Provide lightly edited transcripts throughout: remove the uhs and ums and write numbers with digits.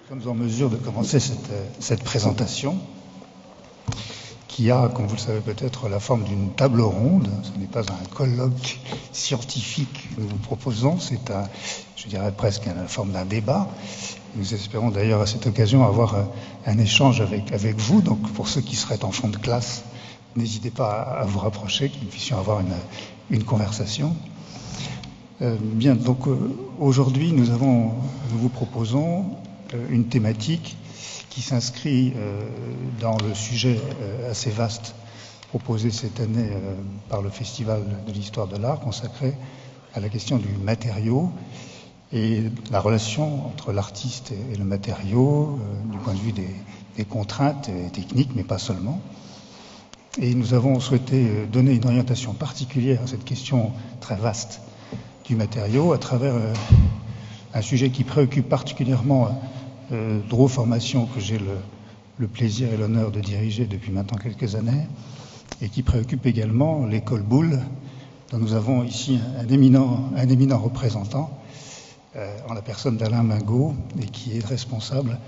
Nous sommes en mesure de commencer cette présentation qui a, comme vous le savez peut-être, la forme d'une table ronde. Ce n'est pas un colloque scientifique que nous vous proposons, c'est je dirais presque la forme d'un débat. Nous espérons d'ailleurs à cette occasion avoir un échange avec vous. Donc pour ceux qui seraient en fond de classe, n'hésitez pas à vous rapprocher, que nous puissions avoir une conversation. Bien, donc aujourd'hui nous vous proposons une thématique qui s'inscrit dans le sujet assez vaste proposé cette année par le Festival de l'Histoire de l'Art, consacré à la question du matériau et la relation entre l'artiste et le matériau, du point de vue des contraintes techniques, mais pas seulement. Et nous avons souhaité donner une orientation particulière à cette question très vaste du matériau à travers un sujet qui préoccupe particulièrement Draw Formation, que j'ai le plaisir et l'honneur de diriger depuis maintenant quelques années, et qui préoccupe également l'école Boulle, dont nous avons ici un éminent représentant, en la personne d'Alain Mingot, et qui est responsable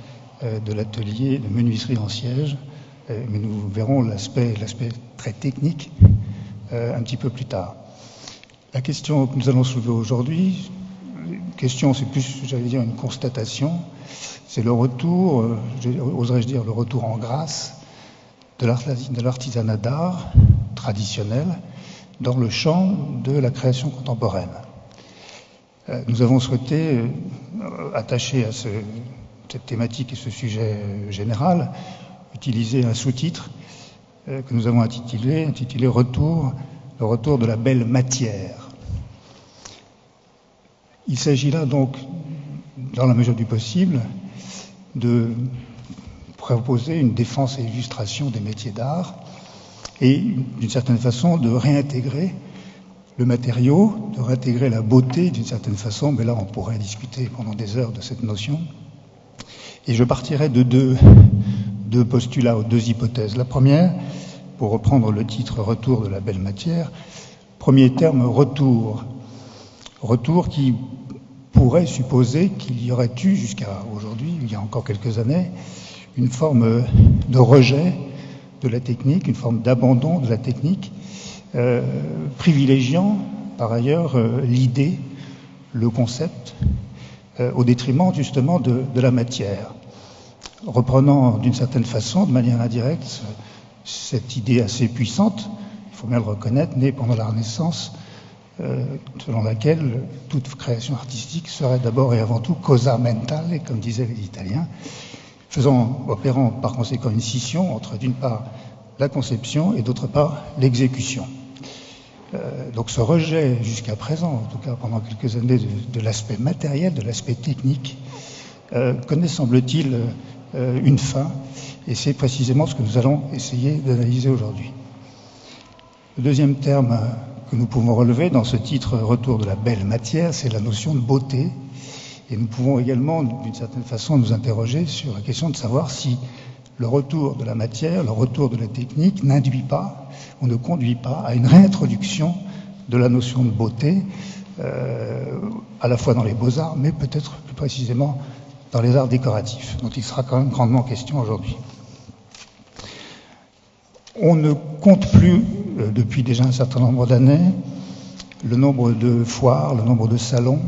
de l'atelier de menuiserie en siège. Mais nous verrons l'aspect très technique un petit peu plus tard. La question que nous allons soulever aujourd'hui, c'est plus, j'allais dire, une constatation, c'est le retour, oserais-je dire, le retour en grâce de l'artisanat d'art traditionnel dans le champ de la création contemporaine. Nous avons souhaité attacher à cette thématique et ce sujet général, utiliser un sous-titre que nous avons intitulé le retour de la belle matière. Il s'agit là donc, dans la mesure du possible, de proposer une défense et illustration des métiers d'art et, d'une certaine façon, de réintégrer le matériau, de réintégrer la beauté d'une certaine façon, mais là on pourrait discuter pendant des heures de cette notion. Et je partirai de deux postulats ou deux hypothèses. La première, pour reprendre le titre « Retour de la belle matière », premier terme, retour. Retour qui pourrait supposer qu'il y aurait eu, jusqu'à aujourd'hui, il y a encore quelques années, une forme de rejet de la technique, une forme d'abandon de la technique, privilégiant par ailleurs l'idée, le concept, au détriment justement de la matière. Reprenant d'une certaine façon, de manière indirecte, cette idée assez puissante, il faut bien le reconnaître, née pendant la Renaissance, selon laquelle toute création artistique serait d'abord et avant tout cosa mentale, comme disaient les Italiens, opérant par conséquent une scission entre d'une part la conception et d'autre part l'exécution. Donc ce rejet jusqu'à présent, en tout cas pendant quelques années, de l'aspect matériel, de l'aspect technique, connaît semble-t-il une fin, et c'est précisément ce que nous allons essayer d'analyser aujourd'hui. Le deuxième terme que nous pouvons relever dans ce titre « Retour de la belle matière », c'est la notion de beauté, et nous pouvons également, d'une certaine façon, nous interroger sur la question de savoir si le retour de la matière, le retour de la technique n'induit pas ou ne conduit pas à une réintroduction de la notion de beauté, à la fois dans les beaux-arts, mais peut-être plus précisément dans les arts décoratifs, dont il sera quand même grandement question aujourd'hui. On ne compte plus, depuis déjà un certain nombre d'années, le nombre de foires, le nombre de salons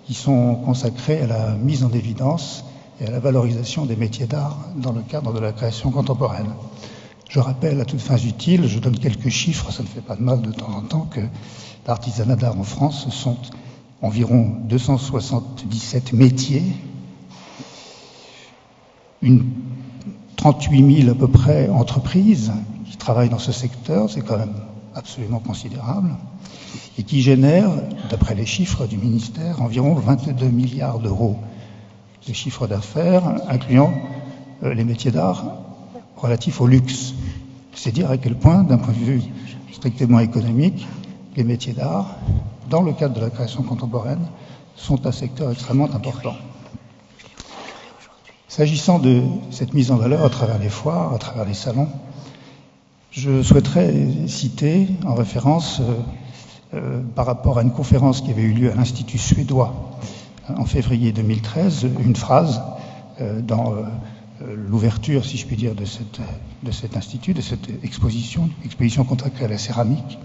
qui sont consacrés à la mise en évidence et à la valorisation des métiers d'art dans le cadre de la création contemporaine. Je rappelle à toutes fins utiles, je donne quelques chiffres, ça ne fait pas de mal de temps en temps, que l'artisanat d'art en France, ce sont environ 277 métiers, 38 000 à peu près entreprises qui travaillent dans ce secteur, c'est quand même absolument considérable, et qui génèrent, d'après les chiffres du ministère, environ 22 milliards d'euros de chiffre d'affaires, incluant les métiers d'art relatifs au luxe. C'est dire à quel point, d'un point de vue strictement économique, les métiers d'art, dans le cadre de la création contemporaine, sont un secteur extrêmement important. S'agissant de cette mise en valeur à travers les foires, à travers les salons, je souhaiterais citer en référence par rapport à une conférence qui avait eu lieu à l'Institut suédois en février 2013, une phrase dans l'ouverture, si je puis dire, de cet institut, de cette exposition consacrée à la céramique.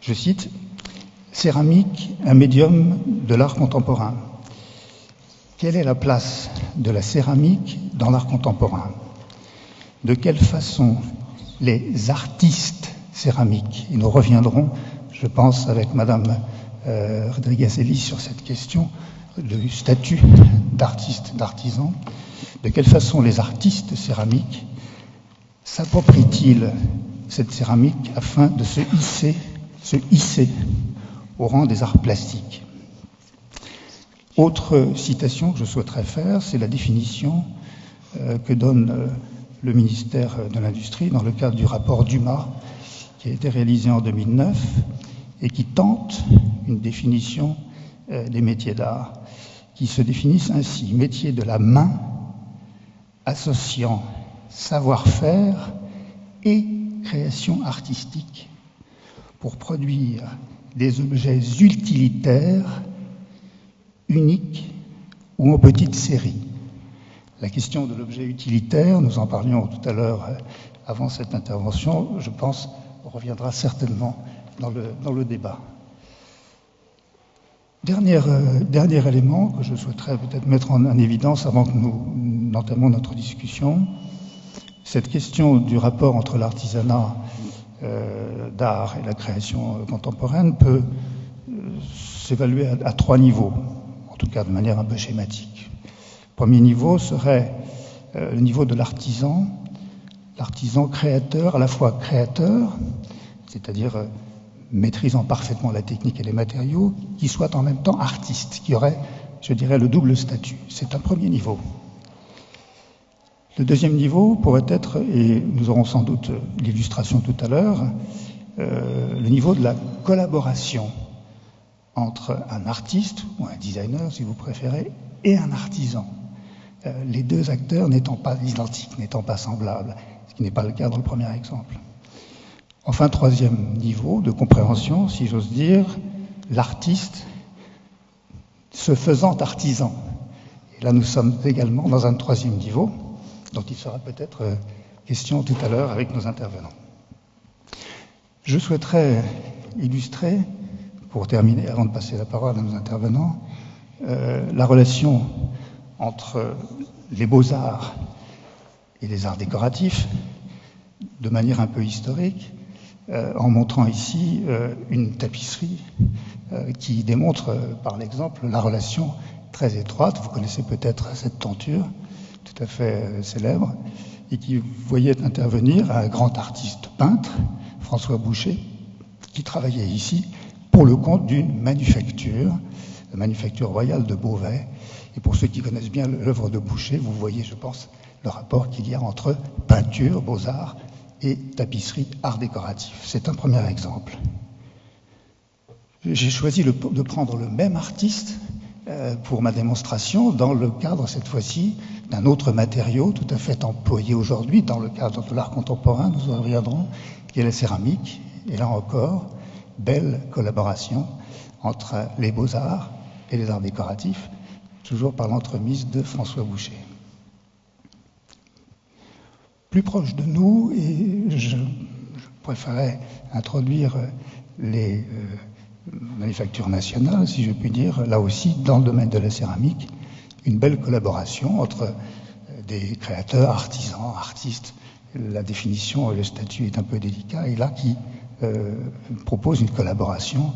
Je cite, « Céramique, un médium de l'art contemporain. Quelle est la place de la céramique dans l'art contemporain? De quelle façon les artistes céramiques, et nous reviendrons, je pense, avec Madame Rodriguez-Ellis sur cette question du statut d'artiste, d'artisan, de quelle façon les artistes céramiques s'approprient-ils cette céramique afin de se hisser au rang des arts plastiques? » Autre citation que je souhaiterais faire, c'est la définition que donne le ministère de l'Industrie dans le cadre du rapport Dumas qui a été réalisé en 2009 et qui tente une définition des métiers d'art qui se définissent ainsi: métier de la main associant savoir-faire et création artistique pour produire des objets utilitaires uniques ou en petite série. La question de l'objet utilitaire, nous en parlions tout à l'heure avant cette intervention, je pense, reviendra certainement dans le débat. Dernier élément que je souhaiterais peut-être mettre en évidence avant que nous entamions notre discussion, cette question du rapport entre l'artisanat d'art et la création contemporaine peut s'évaluer à 3 niveaux, en tout cas de manière un peu schématique. Le premier niveau serait le niveau de l'artisan créateur, à la fois créateur, c'est-à-dire maîtrisant parfaitement la technique et les matériaux, qui soit en même temps artiste, qui aurait, je dirais, le double statut. C'est un premier niveau. Le deuxième niveau pourrait être, et nous aurons sans doute l'illustration tout à l'heure, le niveau de la collaboration entre un artiste, ou un designer si vous préférez, et un artisan. Les deux acteurs n'étant pas identiques, n'étant pas semblables, ce qui n'est pas le cas dans le premier exemple. Enfin, troisième niveau de compréhension, si j'ose dire, l'artiste se faisant artisan. Et là, nous sommes également dans un troisième niveau, dont il sera peut-être question tout à l'heure avec nos intervenants. Je souhaiterais illustrer, pour terminer, avant de passer la parole à nos intervenants, la relation entre les beaux-arts et les arts décoratifs, de manière un peu historique, en montrant ici une tapisserie qui démontre par l'exemple la relation très étroite, vous connaissez peut-être cette tenture tout à fait célèbre, et qui voyait intervenir un grand artiste peintre, François Boucher, qui travaillait ici pour le compte d'une manufacture, la manufacture royale de Beauvais. Et pour ceux qui connaissent bien l'œuvre de Boucher, vous voyez, je pense, le rapport qu'il y a entre peinture, beaux-arts, et tapisserie, art décoratif. C'est un premier exemple. J'ai choisi de prendre le même artiste pour ma démonstration dans le cadre, cette fois-ci, d'un autre matériau tout à fait employé aujourd'hui dans le cadre de l'art contemporain, nous en reviendrons, qui est la céramique. Et là encore, belle collaboration entre les beaux-arts et les arts décoratifs, toujours par l'entremise de François Boucher. Plus proche de nous, et je préférais introduire les manufactures nationales, si je puis dire, là aussi, dans le domaine de la céramique, une belle collaboration entre des créateurs, artisans, artistes. La définition et le statut est un peu délicat, et là qui propose une collaboration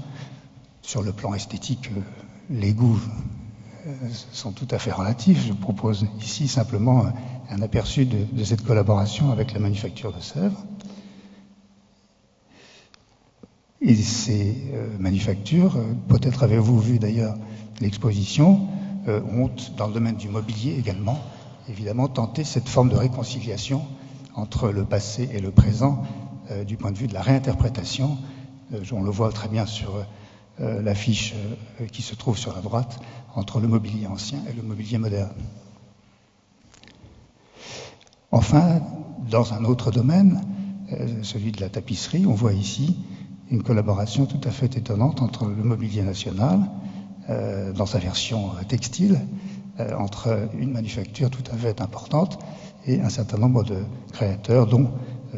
sur le plan esthétique. Les goûts sont tout à fait relatifs. Je propose ici simplement un aperçu de cette collaboration avec la manufacture de Sèvres. Et ces manufactures, peut-être avez-vous vu d'ailleurs l'exposition, ont, dans le domaine du mobilier également, évidemment tenté cette forme de réconciliation entre le passé et le présent du point de vue de la réinterprétation. On le voit très bien sur l'affiche qui se trouve sur la droite, entre le mobilier ancien et le mobilier moderne. Enfin, dans un autre domaine, celui de la tapisserie, on voit ici une collaboration tout à fait étonnante entre le mobilier national, dans sa version textile, entre une manufacture tout à fait importante et un certain nombre de créateurs, dont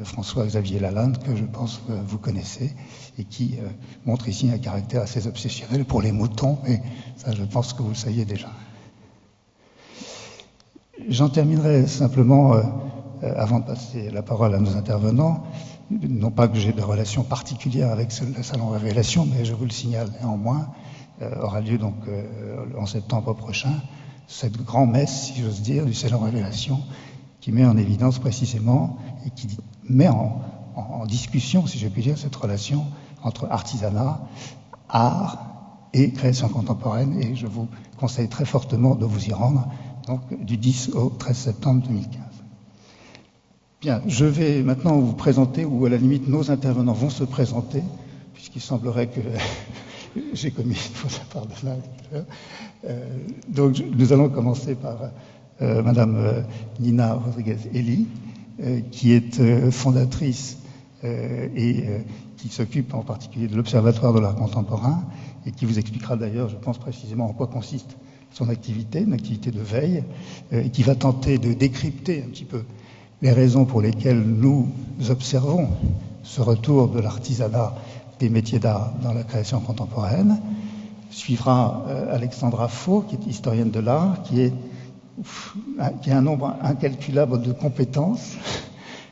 François-Xavier Lalande, que je pense que vous connaissez, et qui montre ici un caractère assez obsessionnel pour les moutons, mais ça je pense que vous le saviez déjà. J'en terminerai simplement, avant de passer la parole à nos intervenants, non pas que j'ai de relation particulière avec le Salon Révélation, mais je vous le signale néanmoins, aura lieu donc en septembre prochain, cette grand-messe, si j'ose dire, du Salon Révélation, qui met en évidence précisément et qui met en discussion, si je puis dire, cette relation entre artisanat, art et création contemporaine. Et je vous conseille très fortement de vous y rendre, donc du 10 au 13 septembre 2015. Bien, je vais maintenant vous présenter, ou à la limite nos intervenants vont se présenter, puisqu'il semblerait que j'ai commis une faute à part de là. Donc nous allons commencer par Madame Nina Rodriguez-Eli, qui est fondatrice et qui s'occupe en particulier de l'Observatoire de l'art contemporain et qui vous expliquera d'ailleurs, je pense précisément en quoi consiste son activité, une activité de veille, et qui va tenter de décrypter un petit peu les raisons pour lesquelles nous observons ce retour de l'artisanat des métiers d'art dans la création contemporaine. Suivra Alexandra Faux, qui est historienne de l'art, qui a un nombre incalculable de compétences,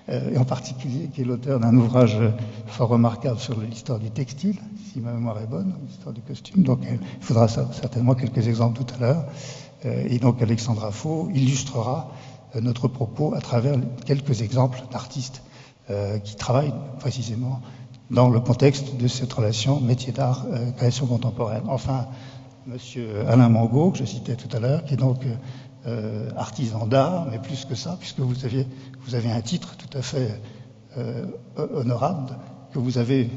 et en particulier qui est l'auteur d'un ouvrage fort remarquable sur l'histoire du textile, si ma mémoire est bonne, l'histoire du costume. Donc il faudra certainement quelques exemples tout à l'heure. Et donc Alexandra Faux illustrera notre propos à travers quelques exemples d'artistes qui travaillent précisément dans le contexte de cette relation métier d'art, création contemporaine. Enfin, monsieur Alain Mangot, que je citais tout à l'heure, qui est donc artisan d'art, mais plus que ça, puisque vous avez un titre tout à fait honorable, que vous avez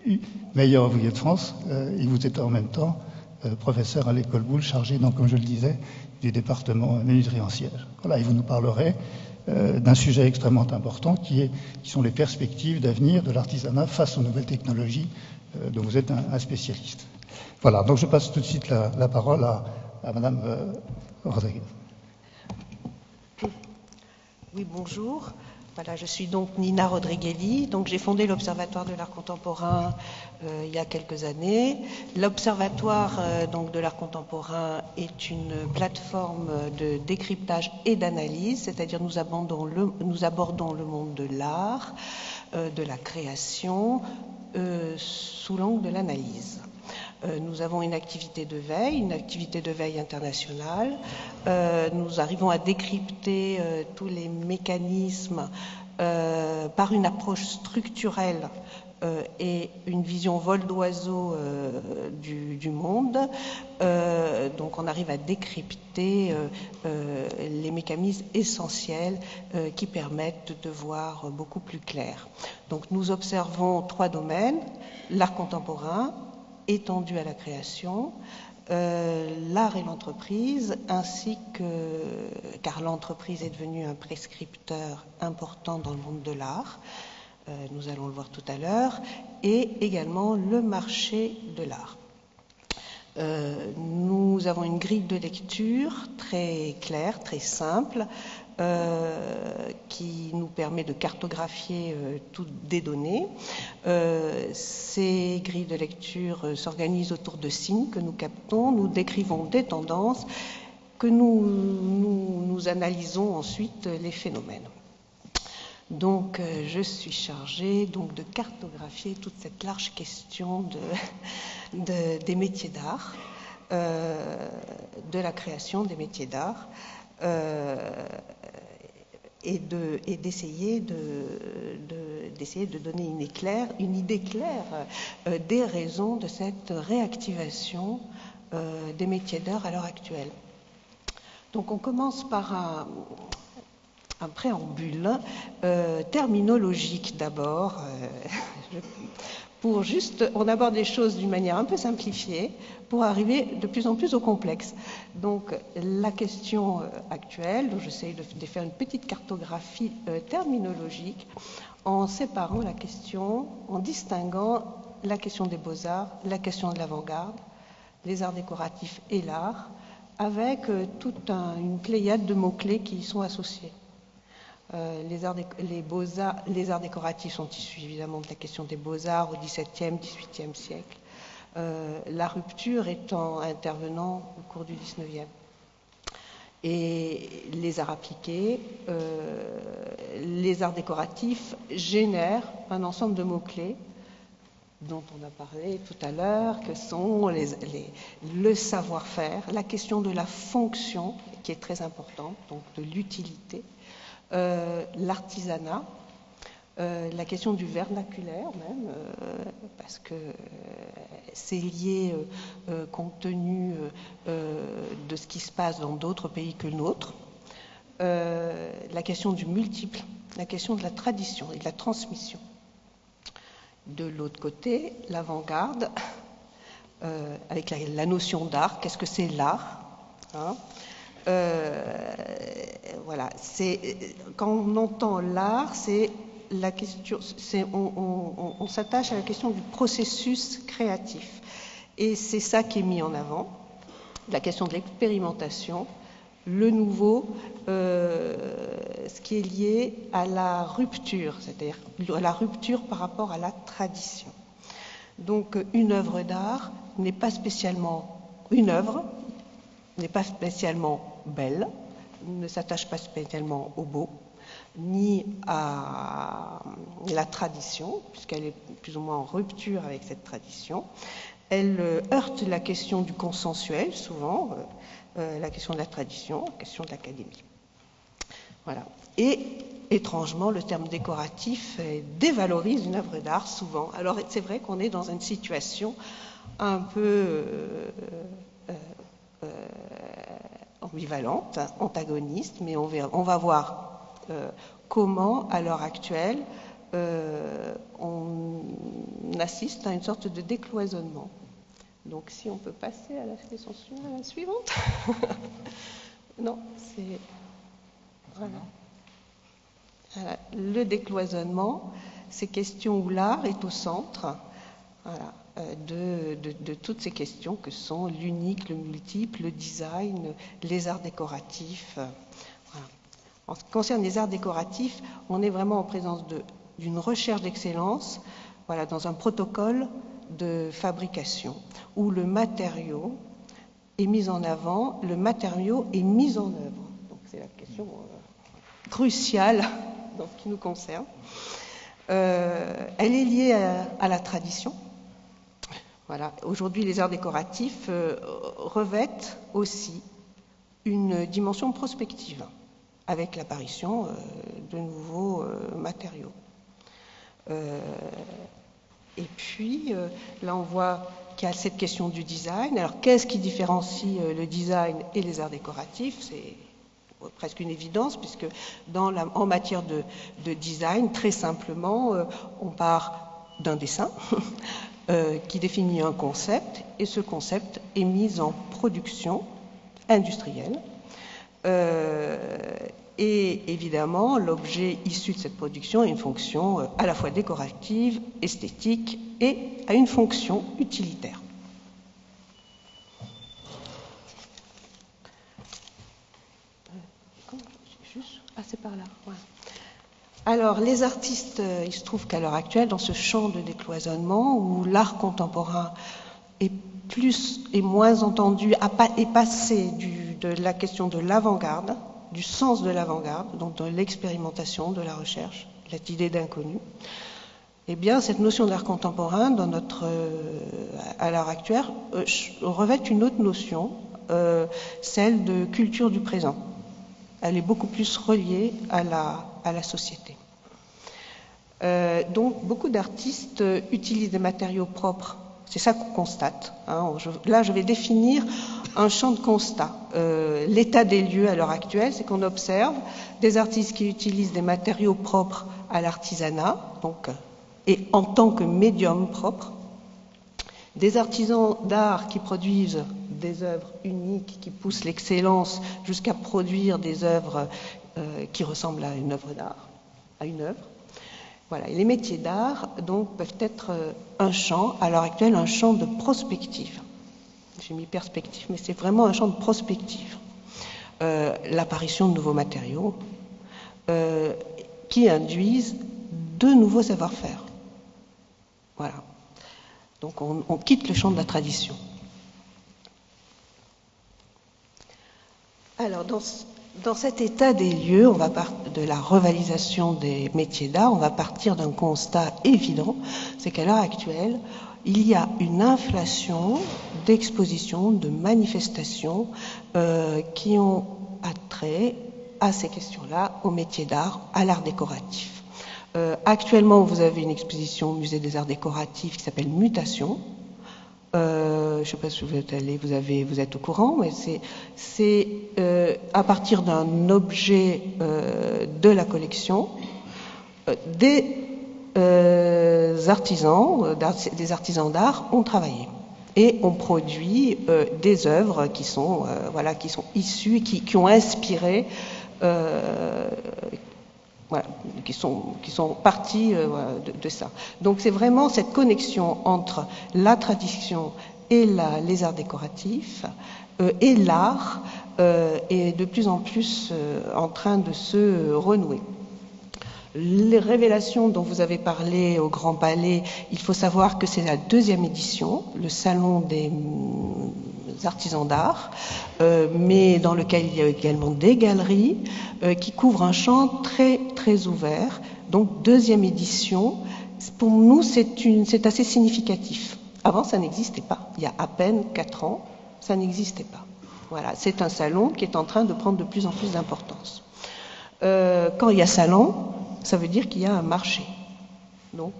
eu meilleur ouvrier de France, et vous êtes en même temps professeur à l'école Boulle, chargé, donc, comme je le disais, du département menuiserie en siège. Voilà, et vous nous parlerez d'un sujet extrêmement important qui sont les perspectives d'avenir de l'artisanat face aux nouvelles technologies dont vous êtes un spécialiste. Voilà, donc je passe tout de suite la parole à Madame Rodriguez. Oui, bonjour. Voilà, je suis donc Nina Rodriguez-Eli. Donc j'ai fondé l'Observatoire de l'art contemporain il y a quelques années. L'Observatoire donc de l'art contemporain est une plateforme de décryptage et d'analyse, c'est-à-dire nous abordons le monde de l'art, de la création, sous l'angle de l'analyse. Nous avons une activité de veille internationale. Nous arrivons à décrypter tous les mécanismes par une approche structurelle et une vision vol d'oiseau du monde. Donc on arrive à décrypter les mécanismes essentiels qui permettent de voir beaucoup plus clair. Donc nous observons 3 domaines: l'art contemporain, étendu à la création, l'art et l'entreprise, ainsi que, car l'entreprise est devenue un prescripteur important dans le monde de l'art, nous allons le voir tout à l'heure, et également le marché de l'art. Nous avons une grille de lecture très claire, très simple, qui nous permet de cartographier toutes des données. Ces grilles de lecture s'organisent autour de signes que nous captons. Nous décrivons des tendances que nous analysons ensuite les phénomènes. Donc je suis chargée donc de cartographier toute cette large question des métiers d'art, de la création des métiers d'art, et d'essayer de donner une idée claire des raisons de cette réactivation des métiers d'art à l'heure actuelle. Donc on commence par un préambule terminologique d'abord. On aborde les choses d'une manière un peu simplifiée pour arriver de plus en plus au complexe. Donc la question actuelle, donc j'essaie de faire une petite cartographie terminologique en séparant la question, en distinguant la question des beaux-arts, la question de l'avant-garde, les arts décoratifs et l'art, avec toute une pléiade de mots-clés qui y sont associés. Les arts décoratifs sont issus évidemment de la question des beaux-arts au XVIIe, XVIIIe siècle, la rupture étant intervenant au cours du XIXe. Et les arts appliqués, les arts décoratifs génèrent un ensemble de mots-clés dont on a parlé tout à l'heure, que sont le savoir-faire, la question de la fonction, qui est très importante, donc de l'utilité, l'artisanat, la question du vernaculaire même, parce que c'est lié compte tenu de ce qui se passe dans d'autres pays que le nôtre, la question du multiple, la question de la tradition et de la transmission. De l'autre côté, l'avant-garde, avec la notion d'art. Qu'est-ce que c'est l'art, hein? Voilà, quand on entend l'art, c'est la question, on s'attache à la question du processus créatif. Et c'est ça qui est mis en avant, la question de l'expérimentation, le nouveau, ce qui est lié à la rupture, c'est-à-dire à la rupture par rapport à la tradition. Donc une œuvre d'art n'est pas spécialement une œuvre, n'est pas spécialement belle, ne s'attache pas spécialement au beau, ni à la tradition, puisqu'elle est plus ou moins en rupture avec cette tradition. Elle heurte la question du consensuel, souvent, la question de la tradition, la question de l'académie. Voilà. Et étrangement, le terme décoratif dévalorise une œuvre d'art, souvent. Alors c'est vrai qu'on est dans une situation un peu ambivalente, antagoniste, mais on va voir comment, à l'heure actuelle, on assiste à une sorte de décloisonnement. Donc, si on peut passer à la question suivante. Non, c'est... Voilà. Le décloisonnement, ces questions où l'art est au centre, voilà, de toutes ces questions que sont l'unique, le multiple, le design, les arts décoratifs. Voilà. En ce qui concerne les arts décoratifs, on est vraiment en présence d'une recherche d'excellence, voilà, dans un protocole de fabrication où le matériau est mis en avant, le matériau est mis en œuvre. Donc c'est la question cruciale dans ce qui nous concerne. Elle est liée à la tradition. Voilà. Aujourd'hui, les arts décoratifs revêtent aussi une dimension prospective avec l'apparition de nouveaux matériaux. Et puis, là, on voit qu'il y a cette question du design. Alors, qu'est-ce qui différencie le design et les arts décoratifs? C'est presque une évidence, puisque en matière de design, très simplement, on part d'un dessin qui définit un concept, et ce concept est mis en production industrielle. Et évidemment, l'objet issu de cette production a une fonction à la fois décorative, esthétique et a une fonction utilitaire. Ah, c'est par là. Ouais. Alors, les artistes, il se trouve qu'à l'heure actuelle, dans ce champ de décloisonnement, où l'art contemporain est plus et moins entendu, est passé de la question de l'avant-garde, du sens de l'avant-garde, donc de l'expérimentation, de la recherche, cette idée d'inconnu, eh bien, cette notion d'art contemporain, à l'heure actuelle, revêt une autre notion, celle de culture du présent. Elle est beaucoup plus reliée à la société. Donc, beaucoup d'artistes utilisent des matériaux propres. C'est ça qu'on constate. Hein. Là, je vais définir un champ de constat. L'état des lieux à l'heure actuelle, c'est qu'on observe des artistes qui utilisent des matériaux propres à l'artisanat, donc, et en tant que médium propre, des artisans d'art qui produisent des œuvres uniques, qui poussent l'excellence jusqu'à produire des œuvres qui ressemblent à une œuvre d'art, à une œuvre. Voilà. Et les métiers d'art, donc, peuvent être un champ, à l'heure actuelle, un champ de prospective. j'ai mis perspective, mais c'est vraiment un champ de prospective. L'apparition de nouveaux matériaux qui induisent de nouveaux savoir-faire. Voilà. Donc on quitte le champ de la tradition. Alors dans cet état des lieux, on va de la revalorisation des métiers d'art, on va partir d'un constat évident, c'est qu'à l'heure actuelle, il y a une inflation d'expositions, de manifestations qui ont attrait à ces questions-là, aux métiers d'art, à l'art décoratif. Actuellement, vous avez une exposition au Musée des Arts Décoratifs qui s'appelle Mutation. Je ne sais pas si vous êtes allé, vous êtes au courant, mais c'est à partir d'un objet de la collection des artisans d'art ont travaillé et ont produit des œuvres qui sont issues, qui ont inspiré, qui sont parties de ça. Donc c'est vraiment cette connexion entre la tradition et les arts décoratifs et l'art est de plus en plus en train de se renouer. Les révélations dont vous avez parlé au Grand Palais, il faut savoir que c'est la 2e édition, le salon des artisans d'art, mais dans lequel il y a également des galeries qui couvrent un champ très très ouvert. Donc 2e édition, pour nous c'est assez significatif. Avant ça n'existait pas, il y a à peine 4 ans, ça n'existait pas. Voilà, c'est un salon qui est en train de prendre de plus en plus d'importance. Quand il y a salon, ça veut dire qu'il y a un marché. Donc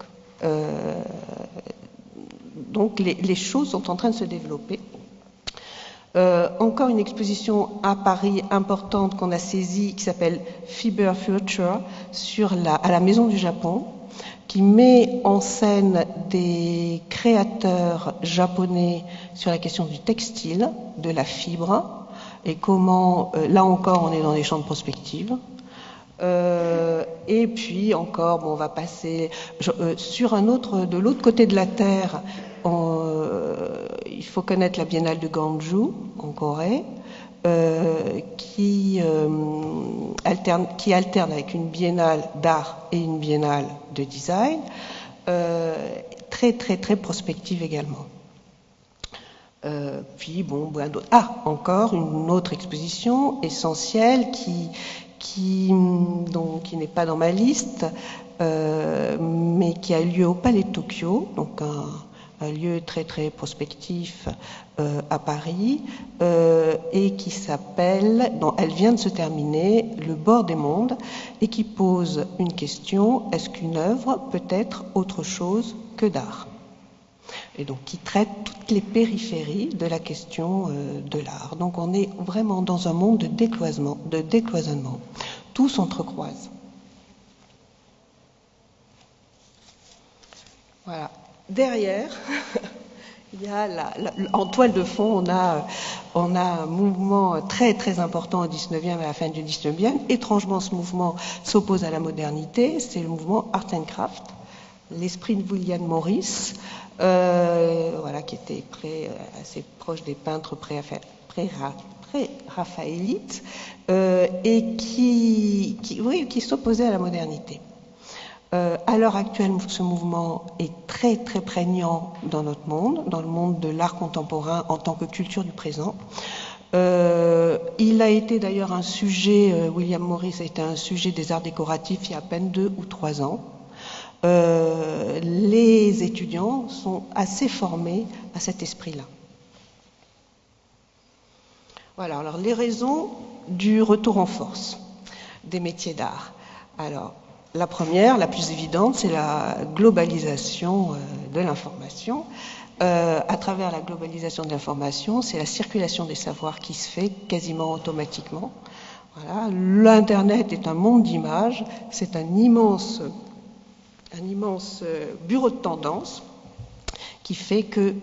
les choses sont en train de se développer. Encore une exposition à Paris importante qu'on a saisie qui s'appelle Fiber Future à la Maison du Japon, qui met en scène des créateurs japonais sur la question du textile, de la fibre, et comment, là encore, on est dans des champs de prospective. Et puis encore, on va passer sur de l'autre côté de la Terre. Il faut connaître la Biennale de Gwangju en Corée, qui alterne avec une biennale d'art et une biennale de design, très très très prospective également. Puis d'autres. Encore une autre exposition essentielle qui n'est pas dans ma liste, mais qui a lieu au Palais de Tokyo, donc un lieu très très prospectif à Paris, et qui s'appelle, elle vient de se terminer, Le bord des mondes, et qui pose une question: est-ce qu'une œuvre peut être autre chose que d'art? Et donc qui traite toutes les périphéries de la question de l'art. Donc on est vraiment dans un monde de décloisonnement. Tout s'entrecroise. Voilà. Derrière, il y a en toile de fond, on a un mouvement très très important au 19e, à la fin du 19e. Étrangement, ce mouvement s'oppose à la modernité. C'est le mouvement Art and Craft, l'esprit de William Morris, qui était assez proche des peintres pré-raphaélites, et qui s'opposait à la modernité. À l'heure actuelle, ce mouvement est très très prégnant dans notre monde, dans le monde de l'art contemporain en tant que culture du présent. Il a été d'ailleurs un sujet, William Morris a été un sujet des arts décoratifs il y a à peine 2 ou 3 ans. Les étudiants sont assez formés à cet esprit-là. Voilà, alors les raisons du retour en force des métiers d'art. Alors, la première, la plus évidente, c'est la globalisation de l'information. À travers la globalisation de l'information, c'est la circulation des savoirs qui se fait quasiment automatiquement. Voilà. L'Internet est un monde d'images, c'est un immense bureau de tendance qui fait que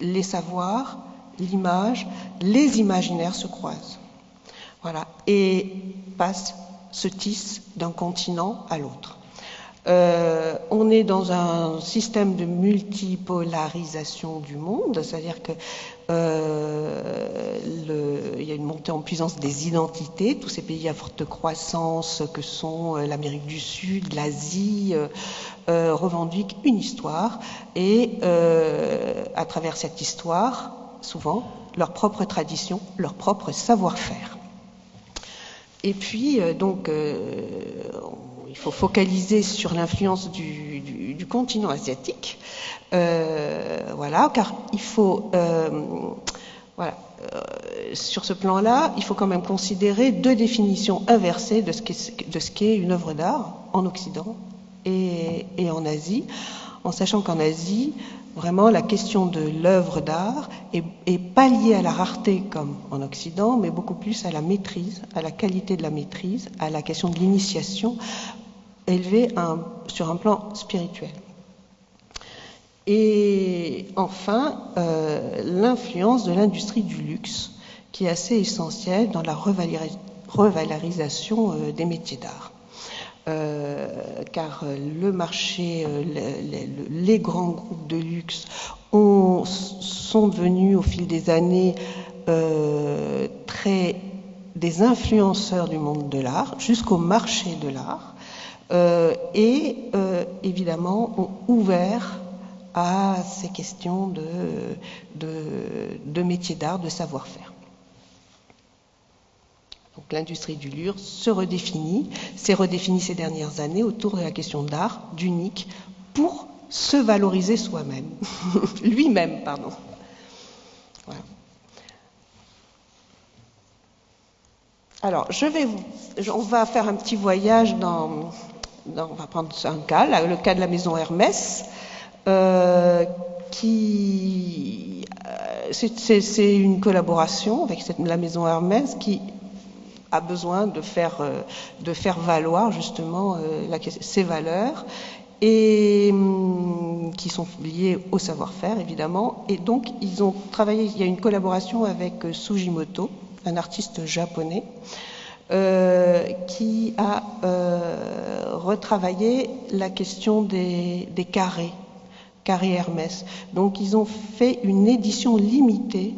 les savoirs, l'image, les imaginaires se croisent. Voilà. Et se tissent d'un continent à l'autre. On est dans un système de multipolarisation du monde, c'est-à-dire que il y a une montée en puissance des identités. Tous ces pays à forte croissance que sont l'Amérique du Sud, l'Asie, revendiquent une histoire et à travers cette histoire, souvent, leur propre tradition, leur propre savoir-faire. Et puis, il faut focaliser sur l'influence du continent asiatique, car il faut, sur ce plan-là, il faut quand même considérer deux définitions inversées de ce qu'est une œuvre d'art en Occident et en Asie, en sachant qu'en Asie, vraiment, la question de l'œuvre d'art est pas liée à la rareté comme en Occident, mais beaucoup plus à la maîtrise, à la qualité de la maîtrise, à la question de l'initiation, élevée sur un plan spirituel. Et enfin, l'influence de l'industrie du luxe, qui est assez essentielle dans la revalorisation des métiers d'art. Car le marché, les grands groupes de luxe sont devenus au fil des années des influenceurs du monde de l'art, jusqu'au marché de l'art, et évidemment ont ouvert à ces questions de métiers d'art, de savoir-faire. Donc l'industrie du luxe s'est redéfinie ces dernières années autour de la question d'art, d'unique, pour se valoriser soi-même, lui-même, pardon. Voilà. Alors, on va faire un petit voyage on va prendre un cas, le cas de la maison Hermès, c'est une collaboration avec la maison Hermès qui a besoin de faire valoir justement ces valeurs et qui sont liées au savoir-faire évidemment. Et donc ils ont travaillé. Il y a une collaboration avec Sugimoto, un artiste japonais, qui a retravaillé la question des carrés Hermès. Donc ils ont fait une édition limitée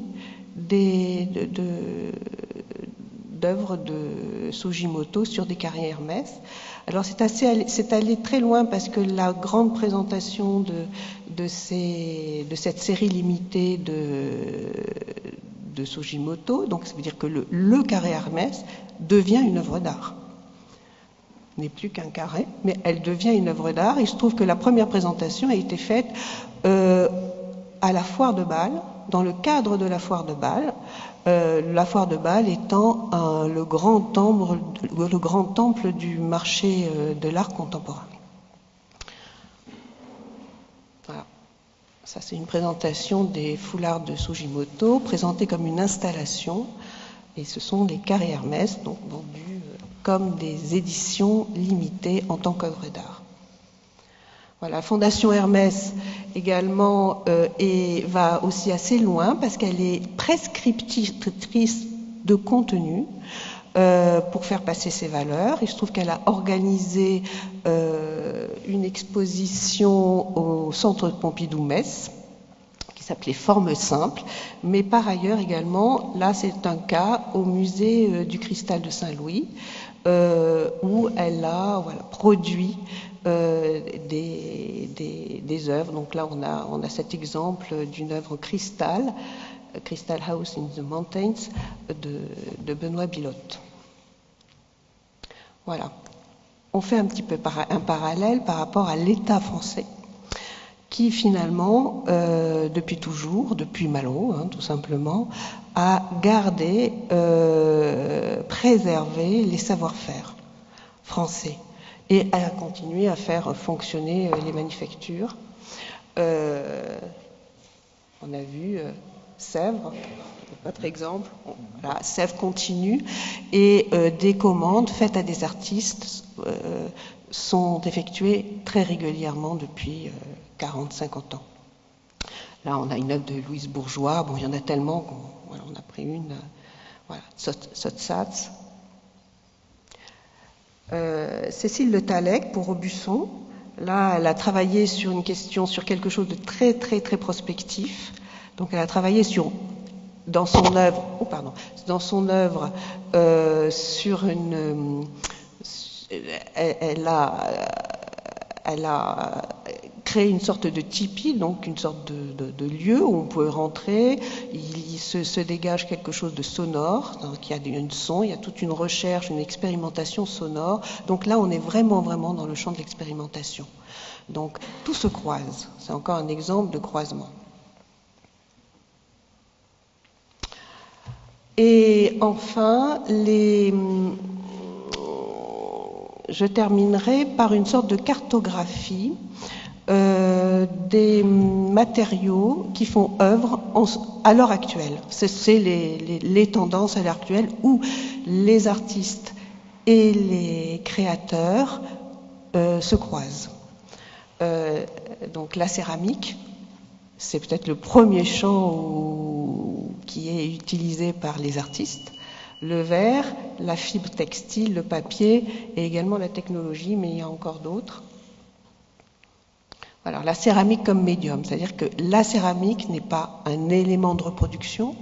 d'œuvres de Sugimoto sur des carrés Hermès. Alors c'est allé très loin parce que la grande présentation de cette série limitée de Sugimoto, donc ça veut dire que le carré Hermès devient une œuvre d'art. N'est plus qu'un carré, mais elle devient une œuvre d'art. Il se trouve que la première présentation a été faite à la foire de Bâle, dans le cadre de la foire de Bâle. La foire de Bâle étant le grand temple du marché de l'art contemporain. Voilà. Ça, c'est une présentation des foulards de Sugimoto, présentée comme une installation. Et ce sont les carrés Hermès, donc vendus comme des éditions limitées en tant qu'œuvre d'art. Voilà, la Fondation Hermès également va aussi assez loin parce qu'elle est prescriptrice de contenu pour faire passer ses valeurs. Il se trouve qu'elle a organisé une exposition au Centre Pompidou-Metz qui s'appelait Formes simples, mais par ailleurs également, là c'est un cas au musée du Cristal de Saint-Louis, où elle a produit des œuvres. Donc là on a cet exemple d'une œuvre Crystal House in the Mountains de Benoît Bilotte. Voilà. On fait un petit peu un parallèle par rapport à l'État français, qui finalement, depuis toujours, depuis Malraux, tout simplement, a gardé, préservé les savoir-faire français et a continué à faire fonctionner les manufactures. On a vu Sèvres, autre exemple. Voilà, Sèvres continue et des commandes faites à des artistes sont effectuées très régulièrement depuis 40-50 ans. Là, on a une œuvre de Louise Bourgeois. Bon, il y en a tellement qu'on a pris une. Voilà, Sotsatz. Cécile Le Tallec pour Aubusson, Là, elle a travaillé sur une question, sur quelque chose de très, très, très prospectif. Donc, elle a travaillé dans son œuvre, sur une... Elle a créé une sorte de tipi, donc une sorte de lieu où on peut rentrer. Il se dégage quelque chose de sonore, donc il y a un son, il y a toute une recherche, une expérimentation sonore. Donc là, on est vraiment, vraiment dans le champ de l'expérimentation. Donc tout se croise. C'est encore un exemple de croisement. Et enfin, je terminerai par une sorte de cartographie des matériaux qui font œuvre à l'heure actuelle. C'est les tendances à l'heure actuelle où les artistes et les créateurs se croisent. Donc la céramique, c'est peut-être le premier champ qui est utilisé par les artistes. Le verre, la fibre textile, le papier et également la technologie, mais il y a encore d'autres. Voilà, la céramique comme médium, c'est-à-dire que la céramique n'est pas un élément de reproduction,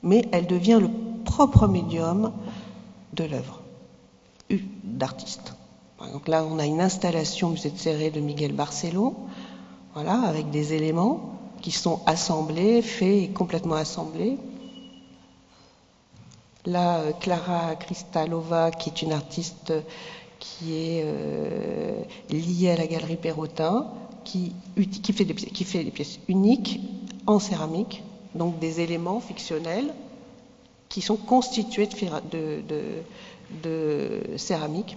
mais elle devient le propre médium de l'œuvre d'artiste. Par exemple, là, on a une installation Musée de Céré de Miguel Barceló, voilà, avec des éléments qui sont assemblés, faits et complètement assemblés. Là, Clara Kristalova, qui est une artiste qui est liée à la galerie Perrotin, qui fait des pièces uniques en céramique, donc des éléments fictionnels qui sont constitués de céramique.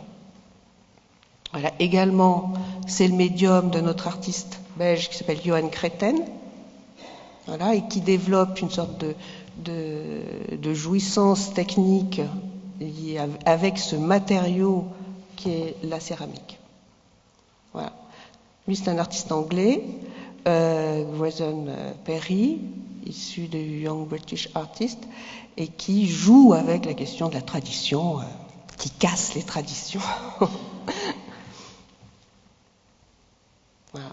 Voilà. Également, c'est le médium de notre artiste belge qui s'appelle Johan Kreten, voilà, et qui développe une sorte de jouissance technique liée avec ce matériau qui est la céramique. Voilà. Lui, c'est un artiste anglais, Grayson Perry, issu du Young British Artist, et qui joue avec la question de la tradition, qui casse les traditions. Voilà.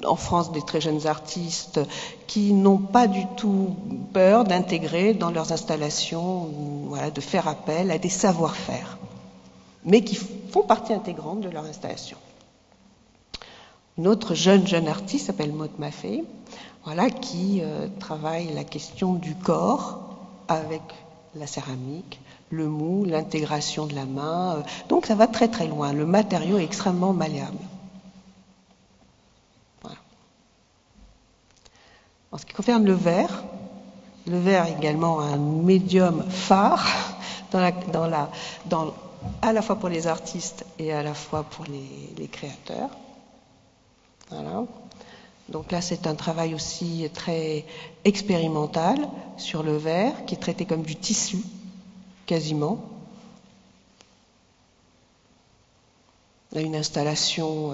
En France, des très jeunes artistes qui n'ont pas du tout peur d'intégrer dans leurs installations, voilà, de faire appel à des savoir-faire, mais qui font partie intégrante de leur installation. Une autre jeune artiste s'appelle Maud Maffei, voilà, qui travaille la question du corps avec la céramique, le mou, l'intégration de la main. Donc ça va très très loin. Le matériau est extrêmement malléable. Voilà. En ce qui concerne le verre est également un médium phare à la fois pour les artistes et à la fois pour les créateurs. Voilà. Donc là, c'est un travail aussi très expérimental sur le verre, qui est traité comme du tissu, quasiment. Là, une installation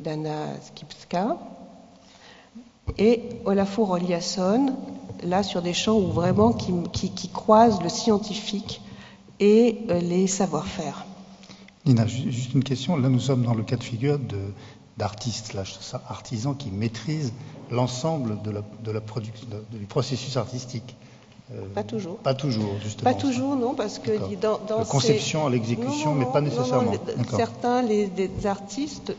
d'Anna Skipska. Et Olafur Eliasson, là, sur des champs où vraiment qui croisent le scientifique et les savoir-faire. Nina, juste une question. Là, nous sommes dans le cas de figure d'artistes, artisans qui maîtrisent l'ensemble du processus artistique. Pas toujours. Pas toujours, justement. Pas toujours, non, parce que dans la conception à l'exécution, mais pas nécessairement. Certains, des artistes,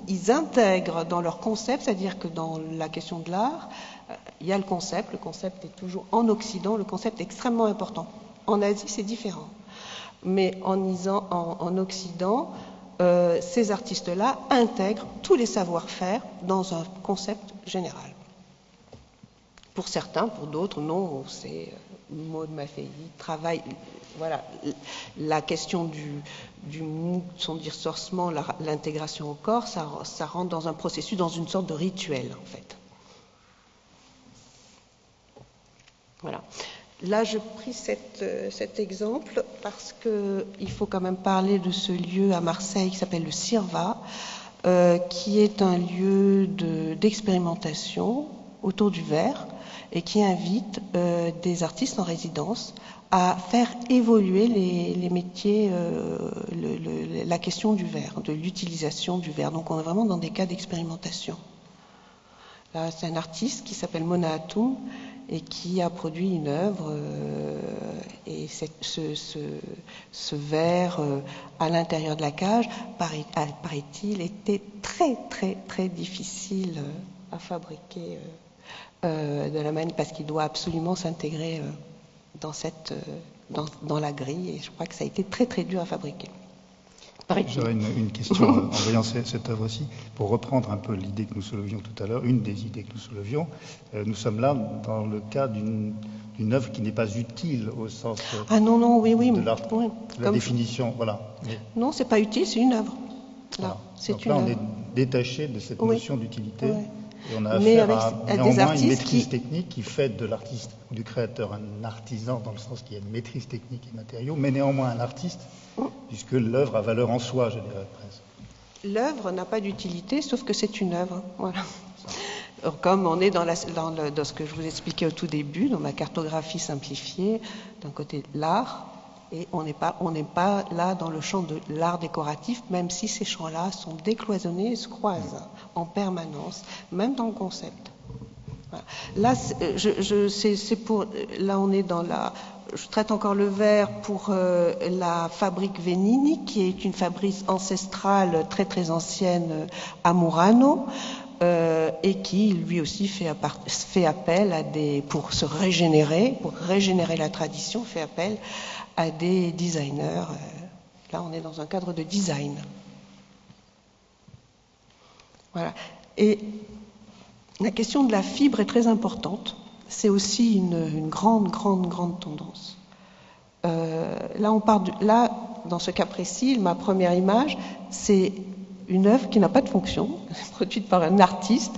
ils intègrent dans leur concept, c'est-à-dire que dans la question de l'art, il y a le concept est toujours en Occident, le concept est extrêmement important. En Asie, c'est différent. Mais en Occident, ces artistes-là intègrent tous les savoir-faire dans un concept général. Pour certains, pour d'autres, non, c'est Maud Maffei travaille, voilà, la question du mou, son dissorcement, l'intégration au corps, ça rentre dans un processus, dans une sorte de rituel, en fait. Voilà. Là, je pris cet exemple parce qu'il faut quand même parler de ce lieu à Marseille qui s'appelle le CIRVA, qui est un lieu d'expérimentation autour du verre et qui invite des artistes en résidence à faire évoluer les métiers, la question du verre, de l'utilisation du verre. Donc on est vraiment dans des cas d'expérimentation. Là, c'est un artiste qui s'appelle Mona Hatoum et qui a produit une œuvre. Et ce verre à l'intérieur de la cage, paraît-il, était très, très, très difficile à fabriquer de la manière, parce qu'il doit absolument s'intégrer dans la grille, et je crois que ça a été très très dur à fabriquer. J'aurais une question en voyant cette œuvre-ci, pour reprendre un peu l'idée que nous soulevions tout à l'heure, une des idées que nous soulevions. Nous sommes là dans le cas d'une œuvre qui n'est pas utile au sens de la définition. Voilà. Non, c'est pas utile, c'est une œuvre. Là, on est détaché de cette notion d'utilité. Oui. Et on a affaire à néanmoins une maîtrise technique qui fait de l'artiste ou du créateur un artisan, dans le sens qu'il y a une maîtrise technique et matériaux, mais néanmoins un artiste, puisque l'œuvre a valeur en soi, je dirais presque. L'œuvre n'a pas d'utilité, sauf que c'est une œuvre. Voilà. Alors, comme on est dans ce que je vous expliquais au tout début, dans ma cartographie simplifiée, d'un côté l'art, et on n'est pas là dans le champ de l'art décoratif, même si ces champs-là sont décloisonnés et se croisent en permanence, même dans le concept. Voilà. Là, on est dans je traite encore le verre pour la fabrique Venini, qui est une fabrique ancestrale très très ancienne à Murano, et qui lui aussi fait appel pour régénérer la tradition, fait appel à des designers. Là, on est dans un cadre de design. Voilà. Et la question de la fibre est très importante. C'est aussi une grande tendance. Là, dans ce cas précis, ma première image, c'est une œuvre qui n'a pas de fonction, produite par une artiste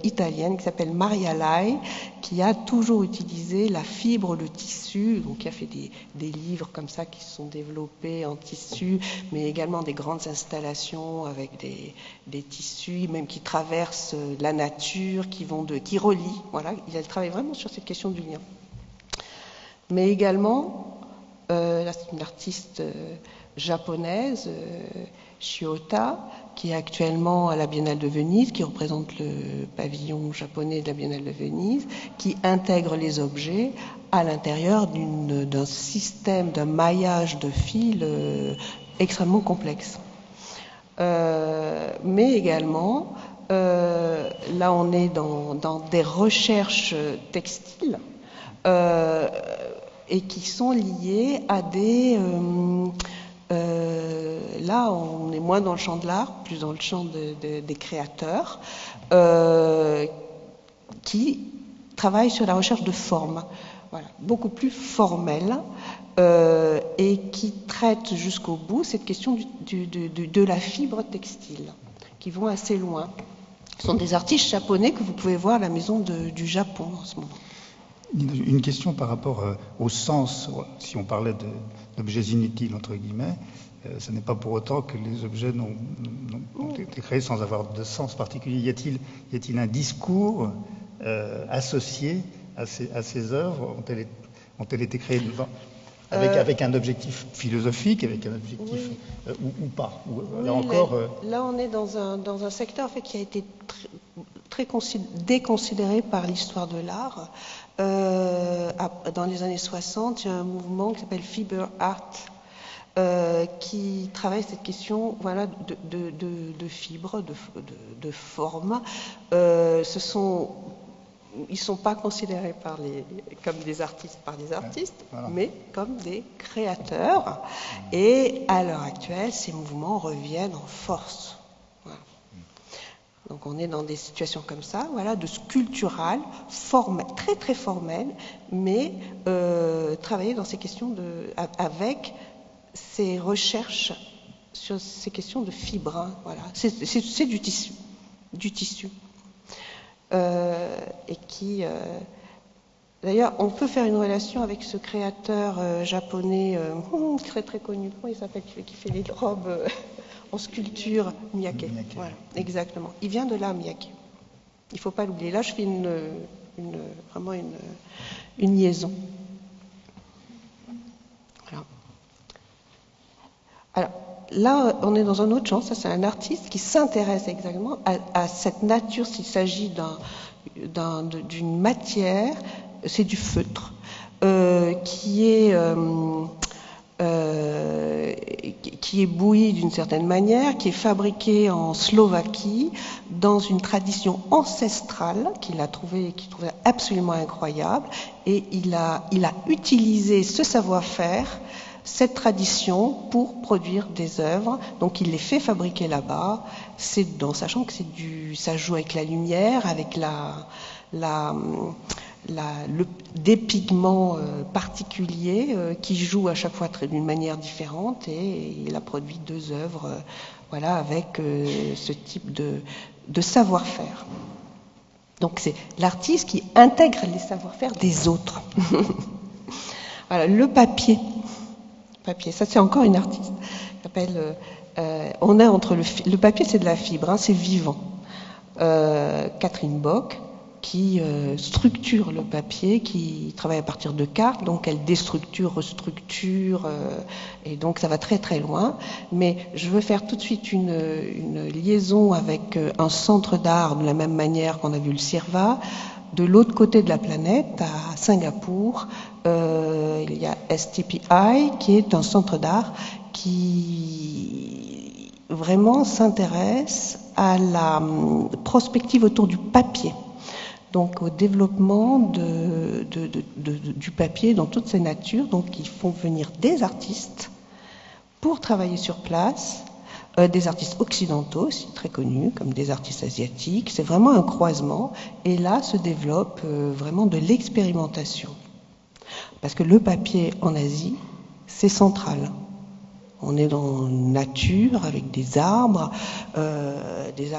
italienne qui s'appelle Maria Lai, qui a toujours utilisé la fibre, le tissu, donc qui a fait des livres comme ça qui se sont développés en tissu, mais également des grandes installations avec des tissus, même qui traversent la nature, qui relient. Voilà, elle travaille vraiment sur cette question du lien. Mais également, là c'est une artiste japonaise, Shiota, qui est actuellement à la Biennale de Venise, qui représente le pavillon japonais de la Biennale de Venise, qui intègre les objets à l'intérieur d'un système, d'un maillage de fils extrêmement complexe. Mais également, là on est dans des recherches textiles et qui sont liées à là, on est moins dans le champ de l'art, plus dans le champ des créateurs, qui travaillent sur la recherche de formes, voilà, beaucoup plus formelles, et qui traitent jusqu'au bout cette question de la fibre textile, qui vont assez loin. Ce sont des artistes japonais que vous pouvez voir à la Maison du Japon en ce moment. Une question par rapport au sens, si on parlait d'objets inutiles, entre guillemets, ce n'est pas pour autant que les objets ont été créés sans avoir de sens particulier. Y a-t-il un discours associé à ces œuvres? Ont-elles été créées avec un objectif philosophique, avec un objectif ou pas? Là, on est dans un secteur en fait, qui a été très déconsidéré par l'histoire de l'art. Dans les années 60, il y a un mouvement qui s'appelle Fiber Art, qui travaille cette question, voilà, de fibres, de formes. Ils ne sont pas considérés comme des artistes par des artistes, voilà, mais comme des créateurs. Et à l'heure actuelle, ces mouvements reviennent en force. Voilà. Donc on est dans des situations comme ça, voilà, de sculptural, très très formel, mais travailler dans ces questions avec ces recherches sur ces questions de fibres. Hein, voilà. C'est du tissu. Et qui, d'ailleurs, on peut faire une relation avec ce créateur japonais très très connu. Comment il s'appelle, qui fait les robes en sculpture, Miyake. Voilà, exactement. Il vient de là, Miyake. Il ne faut pas l'oublier. Là, je fais vraiment une liaison. là, on est dans un autre champ. Ça, c'est un artiste qui s'intéresse exactement à cette nature. S'il s'agit d'une matière, c'est du feutre, qui est bouilli d'une certaine manière, qui est fabriqué en Slovaquie dans une tradition ancestrale qu'il trouvait absolument incroyable, et il a utilisé ce savoir-faire, cette tradition, pour produire des œuvres. Donc il les fait fabriquer là-bas, sachant que ça joue avec la lumière, avec des pigments particuliers qui jouent à chaque fois d'une manière différente, et il a produit 2 œuvres avec ce type de savoir-faire. Donc c'est l'artiste qui intègre les savoir-faire des autres. Voilà, le papier, ça c'est encore une artiste. On est entre le papier, c'est de la fibre, hein, c'est vivant. Catherine Bock, qui structure le papier, qui travaille à partir de cartes, donc elle déstructure, restructure, et donc ça va très très loin. Mais je veux faire tout de suite une liaison avec un centre d'art, de la même manière qu'on a vu le CIRVA. De l'autre côté de la planète, à Singapour, il y a STPI, qui est un centre d'art qui vraiment s'intéresse à la prospective autour du papier. Donc au développement du papier dans toutes ses natures. Donc ils font venir des artistes pour travailler sur place, des artistes occidentaux aussi très connus, comme des artistes asiatiques. C'est vraiment un croisement, et là se développe vraiment de l'expérimentation. Parce que le papier en Asie, c'est central. On est dans une nature avec des arbres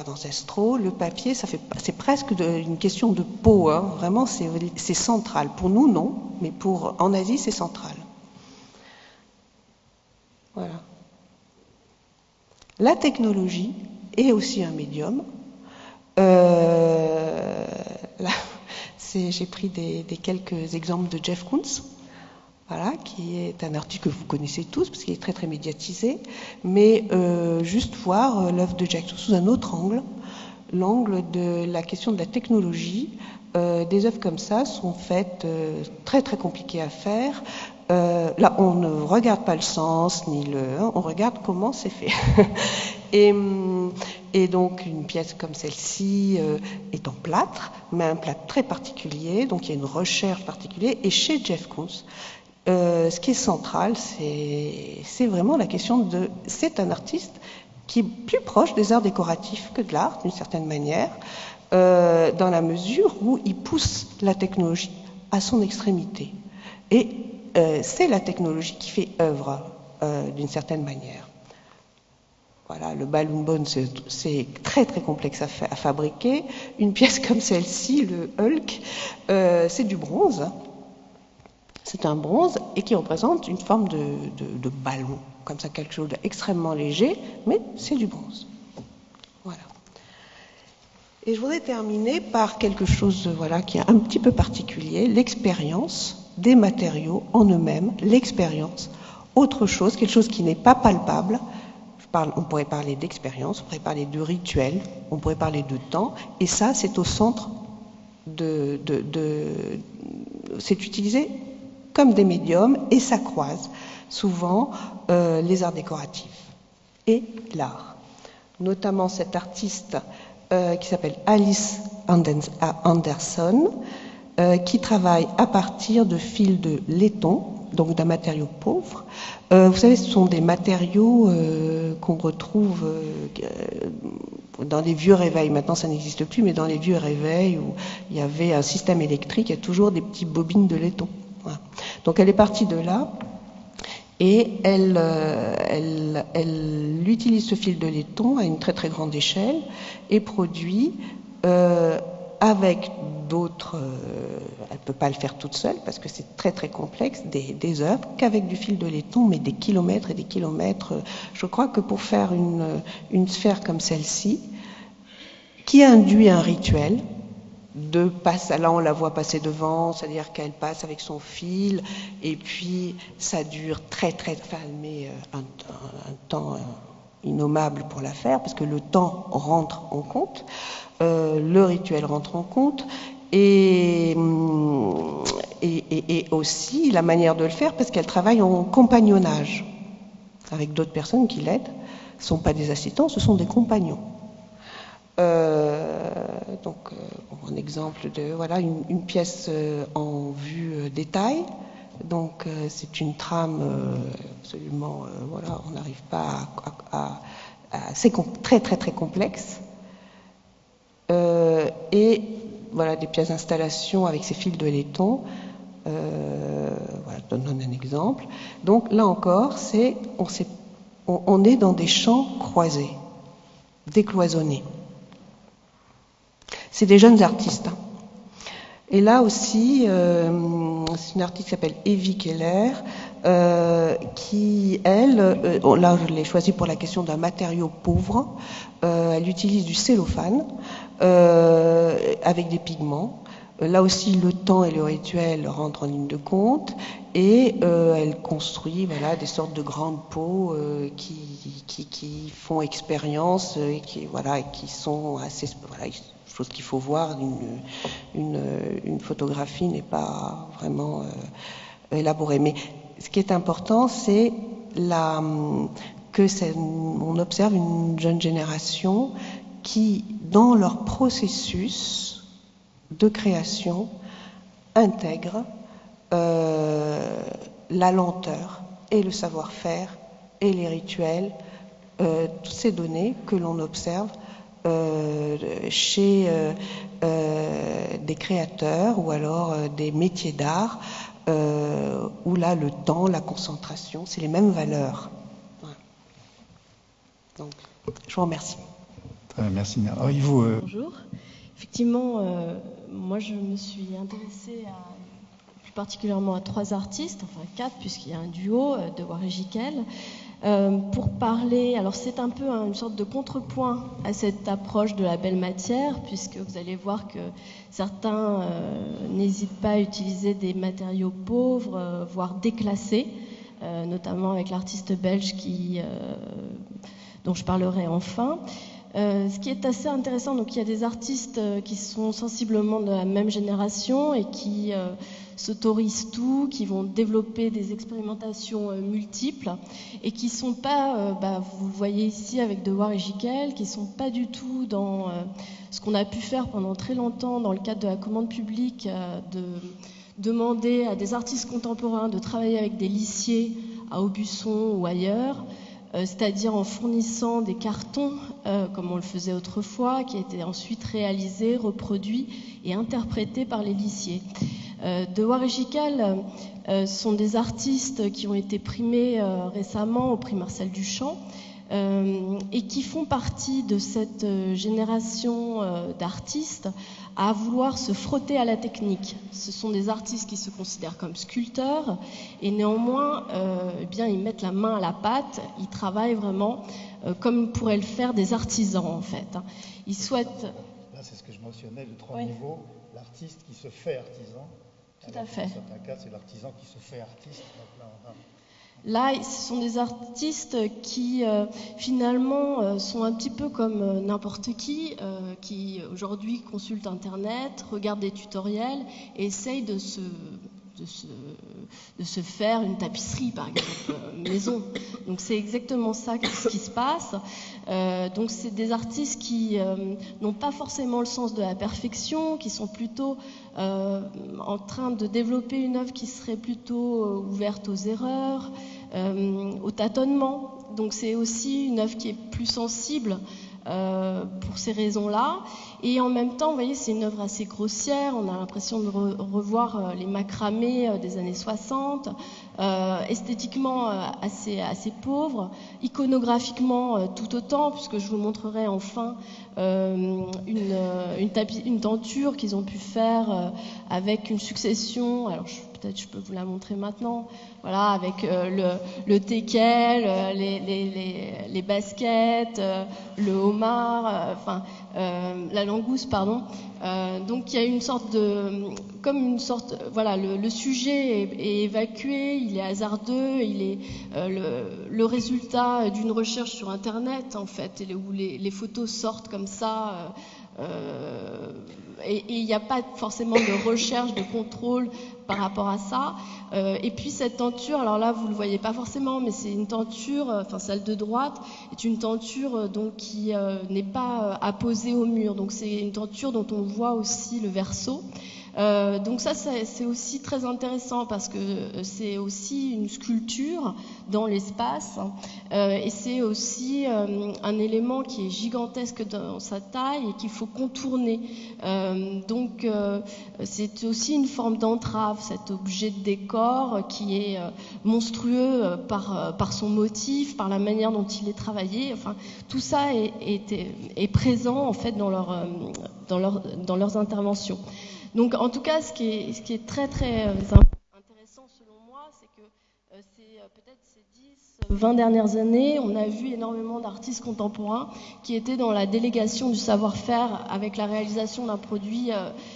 ancestraux. Le papier, c'est presque une question de peau, hein. Vraiment, c'est central. Pour nous, non, mais en Asie, c'est central. Voilà. La technologie est aussi un médium. J'ai pris des quelques exemples de Jeff Koons. Voilà, qui est un artiste que vous connaissez tous, parce qu'il est très très médiatisé, mais juste voir l'œuvre de Jack sous un autre angle, l'angle de la question de la technologie. Des œuvres comme ça sont faites très très compliquées à faire. Là, on ne regarde pas le sens, on regarde comment c'est fait. Et donc, une pièce comme celle-ci est en plâtre, mais un plâtre très particulier, donc il y a une recherche particulière. Et chez Jeff Koons, ce qui est central, c'est vraiment la question c'est un artiste qui est plus proche des arts décoratifs que de l'art, d'une certaine manière, dans la mesure où il pousse la technologie à son extrémité. Et c'est la technologie qui fait œuvre, d'une certaine manière. Voilà, le balloon bone, c'est très très complexe à fabriquer. Une pièce comme celle-ci, le Hulk, c'est du bronze. C'est un bronze, et qui représente une forme de ballon, comme ça, quelque chose d'extrêmement léger, mais c'est du bronze. Voilà. Et je voudrais terminer par quelque chose qui est un petit peu particulier, l'expérience des matériaux en eux-mêmes, l'expérience, autre chose, quelque chose qui n'est pas palpable. On pourrait parler d'expérience, on pourrait parler de rituel, on pourrait parler de temps, et ça, c'est au centre c'est utilisé comme des médiums, et ça croise souvent les arts décoratifs et l'art. Notamment cette artiste qui s'appelle Alice Anderson, qui travaille à partir de fils de laiton, donc d'un matériau pauvre. Vous savez, ce sont des matériaux qu'on retrouve dans les vieux réveils. Maintenant, ça n'existe plus, mais dans les vieux réveils où il y avait un système électrique, il y a toujours des petites bobines de laiton. Voilà. Donc elle est partie de là, et elle utilise ce fil de laiton à une très très grande échelle et produit avec d'autres, elle ne peut pas le faire toute seule parce que c'est très très complexe, des œuvres qu'avec du fil de laiton, mais des kilomètres et des kilomètres. Je crois que pour faire une sphère comme celle-ci, qui induit un rituel, là on la voit passer devant, c'est-à-dire qu'elle passe avec son fil, et puis ça dure enfin elle met un temps innommable pour la faire, parce que le temps rentre en compte, le rituel rentre en compte, et aussi la manière de le faire, parce qu'elle travaille en compagnonnage avec d'autres personnes qui l'aident. Ce ne sont pas des assistants, ce sont des compagnons. Un exemple de une pièce en vue détail. Donc c'est une trame absolument on n'arrive pas c'est très complexe. Et voilà des pièces d'installation avec ces fils de laiton. Je donne un exemple. Donc là encore, on est dans des champs croisés, décloisonnés. C'est des jeunes artistes. Et là aussi, c'est une artiste qui s'appelle Evie Keller, qui, elle, là je l'ai choisie pour la question d'un matériau pauvre. Elle utilise du cellophane avec des pigments. Là aussi, le temps et le rituel rentrent en ligne de compte, et elle construit des sortes de grandes peaux qui font expérience et qui sont assez chose qu'il faut voir. Une photographie n'est pas vraiment élaborée. Mais ce qui est important, c'est on observe une jeune génération qui, dans leur processus de création, intègre la lenteur et le savoir-faire et les rituels, toutes ces données que l'on observe chez des créateurs ou alors des métiers d'art où là le temps, la concentration, c'est les mêmes valeurs. Voilà. Donc, je vous remercie. Merci Nina. Auriez-vous Bonjour. Effectivement, moi je me suis intéressée plus particulièrement à 3 artistes, enfin 4 puisqu'il y a un duo, Dewar et Jikel. Pour parler, alors c'est un peu une sorte de contrepoint à cette approche de la belle matière, puisque vous allez voir que certains n'hésitent pas à utiliser des matériaux pauvres, voire déclassés, notamment avec l'artiste belge dont je parlerai enfin. Ce qui est assez intéressant, donc il y a des artistes qui sont sensiblement de la même génération et qui s'autorisent tout, qui vont développer des expérimentations multiples et qui sont pas, vous le voyez ici avec Dewar et Jikel, qui sont pas du tout dans ce qu'on a pu faire pendant très longtemps dans le cadre de la commande publique, de demander à des artistes contemporains de travailler avec des lissiers à Aubusson ou ailleurs, c'est-à-dire en fournissant des cartons, comme on le faisait autrefois, qui étaient ensuite réalisés, reproduits et interprétés par les lissiers. Dewar et Jikel sont des artistes qui ont été primés récemment au prix Marcel Duchamp et qui font partie de cette génération d'artistes à vouloir se frotter à la technique. Ce sont des artistes qui se considèrent comme sculpteurs et néanmoins, ils mettent la main à la pâte, ils travaillent vraiment comme pourraient le faire des artisans en fait. Ils souhaitent... Là, c'est ce que je mentionnais, le 3 niveaux, l'artiste qui se fait artisan. Tout à fait. Dans certains cas, c'est l'artisan qui se fait artiste. Là, ce sont des artistes qui, finalement, sont un petit peu comme n'importe qui aujourd'hui consultent Internet, regardent des tutoriels et essayent de se faire une tapisserie, par exemple, maison. Donc c'est exactement ça ce qui se passe. Donc c'est des artistes qui n'ont pas forcément le sens de la perfection, qui sont plutôt en train de développer une œuvre qui serait plutôt ouverte aux erreurs, au tâtonnement. Donc c'est aussi une œuvre qui est plus sensible pour ces raisons-là. Et en même temps, vous voyez, c'est une œuvre assez grossière. On a l'impression de revoir les macramés des années 60, esthétiquement assez pauvre, iconographiquement tout autant, puisque je vous montrerai enfin une tenture qu'ils ont pu faire avec une succession. Alors, je suis peut-être je peux vous la montrer maintenant. Voilà, avec le teckel, les baskets, le homard, la langouste, pardon. Donc il y a une sorte de, voilà, le sujet est évacué, il est hasardeux, il est le résultat d'une recherche sur Internet en fait, où les photos sortent comme ça. Et il n'y a pas forcément de recherche, de contrôle par rapport à ça. Et puis cette tenture, alors là vous ne le voyez pas forcément, mais c'est une tenture, celle de droite, est une tenture donc qui n'est pas apposée au mur. Donc c'est une tenture dont on voit aussi le verso. Donc ça c'est aussi très intéressant parce que c'est aussi une sculpture dans l'espace et c'est aussi un élément qui est gigantesque dans sa taille et qu'il faut contourner. Donc c'est aussi une forme d'entrave, cet objet de décor qui est monstrueux par son motif, par la manière dont il est travaillé. Enfin, tout ça est présent en fait dans leurs interventions. Donc, en tout cas, ce qui est très très intéressant selon moi, c'est que peut-être ces 10-20 dernières années, on a vu énormément d'artistes contemporains qui étaient dans la délégation du savoir-faire avec la réalisation d'un produit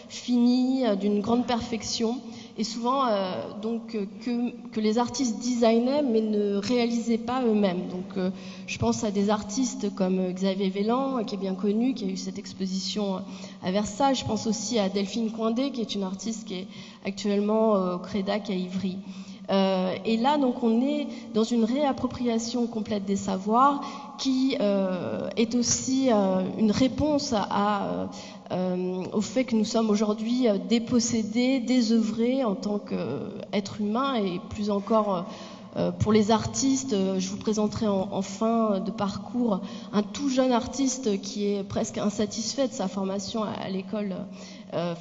fini, d'une grande perfection, et souvent que les artistes designaient mais ne réalisaient pas eux-mêmes. Donc je pense à des artistes comme Xavier Vélan, qui est bien connu, qui a eu cette exposition à Versailles. Je pense aussi à Delphine Coindé, qui est une artiste qui est actuellement au Crédac à Ivry. Et là, donc, on est dans une réappropriation complète des savoirs qui est aussi une réponse au fait que nous sommes aujourd'hui dépossédés, désœuvrés en tant qu'êtres humains et plus encore pour les artistes. Je vous présenterai en fin de parcours un tout jeune artiste qui est presque insatisfait de sa formation à l'école.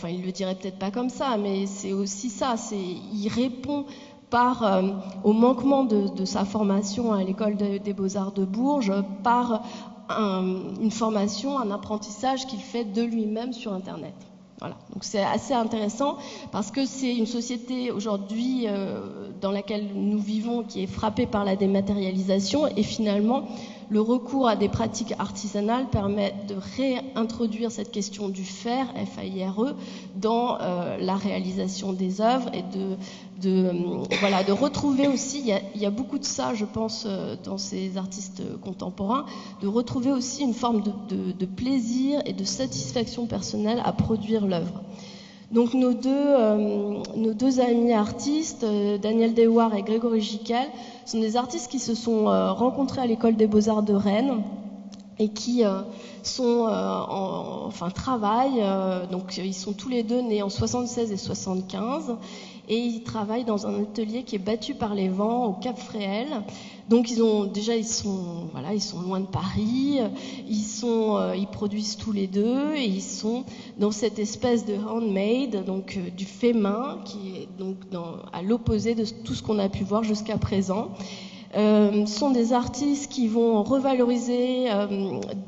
Il le dirait peut-être pas comme ça, mais c'est aussi ça. Il répond au manquement de sa formation à l'école des Beaux-Arts de Bourges, par une formation, un apprentissage qu'il fait de lui-même sur Internet. Voilà. Donc c'est assez intéressant parce que c'est une société aujourd'hui dans laquelle nous vivons qui est frappée par la dématérialisation, et finalement le recours à des pratiques artisanales permet de réintroduire cette question du faire, F-A-I-R-E, dans la réalisation des œuvres et de retrouver aussi, il y a beaucoup de ça, je pense, dans ces artistes contemporains, de retrouver aussi une forme de plaisir et de satisfaction personnelle à produire l'œuvre. Donc nos deux amis artistes, Daniel Dewar et Grégory Jiquel, sont des artistes qui se sont rencontrés à l'école des Beaux-Arts de Rennes et qui travaillent. Donc ils sont tous les deux nés en 76 et 75 et ils travaillent dans un atelier qui est battu par les vents au Cap Fréhel. Donc ils sont loin de Paris, ils produisent tous les deux et ils sont dans cette espèce de handmade, donc du fait main, qui est donc à l'opposé de tout ce qu'on a pu voir jusqu'à présent. Sont des artistes qui vont revaloriser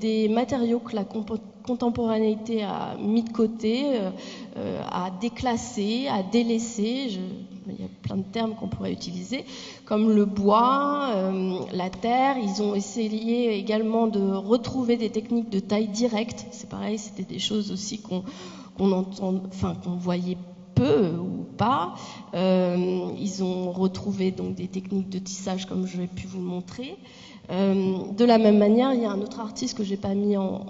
des matériaux que la contemporanéité a mis de côté, a déclassé, a délaissé. Il y a plein de termes qu'on pourrait utiliser, comme le bois, la terre. Ils ont essayé également de retrouver des techniques de taille directe. C'est pareil, c'était des choses aussi qu'on voyait peu ou pas. Ils ont retrouvé donc des techniques de tissage comme je vais pu vous le montrer. De la même manière, il y a un autre artiste que j'ai pas mis en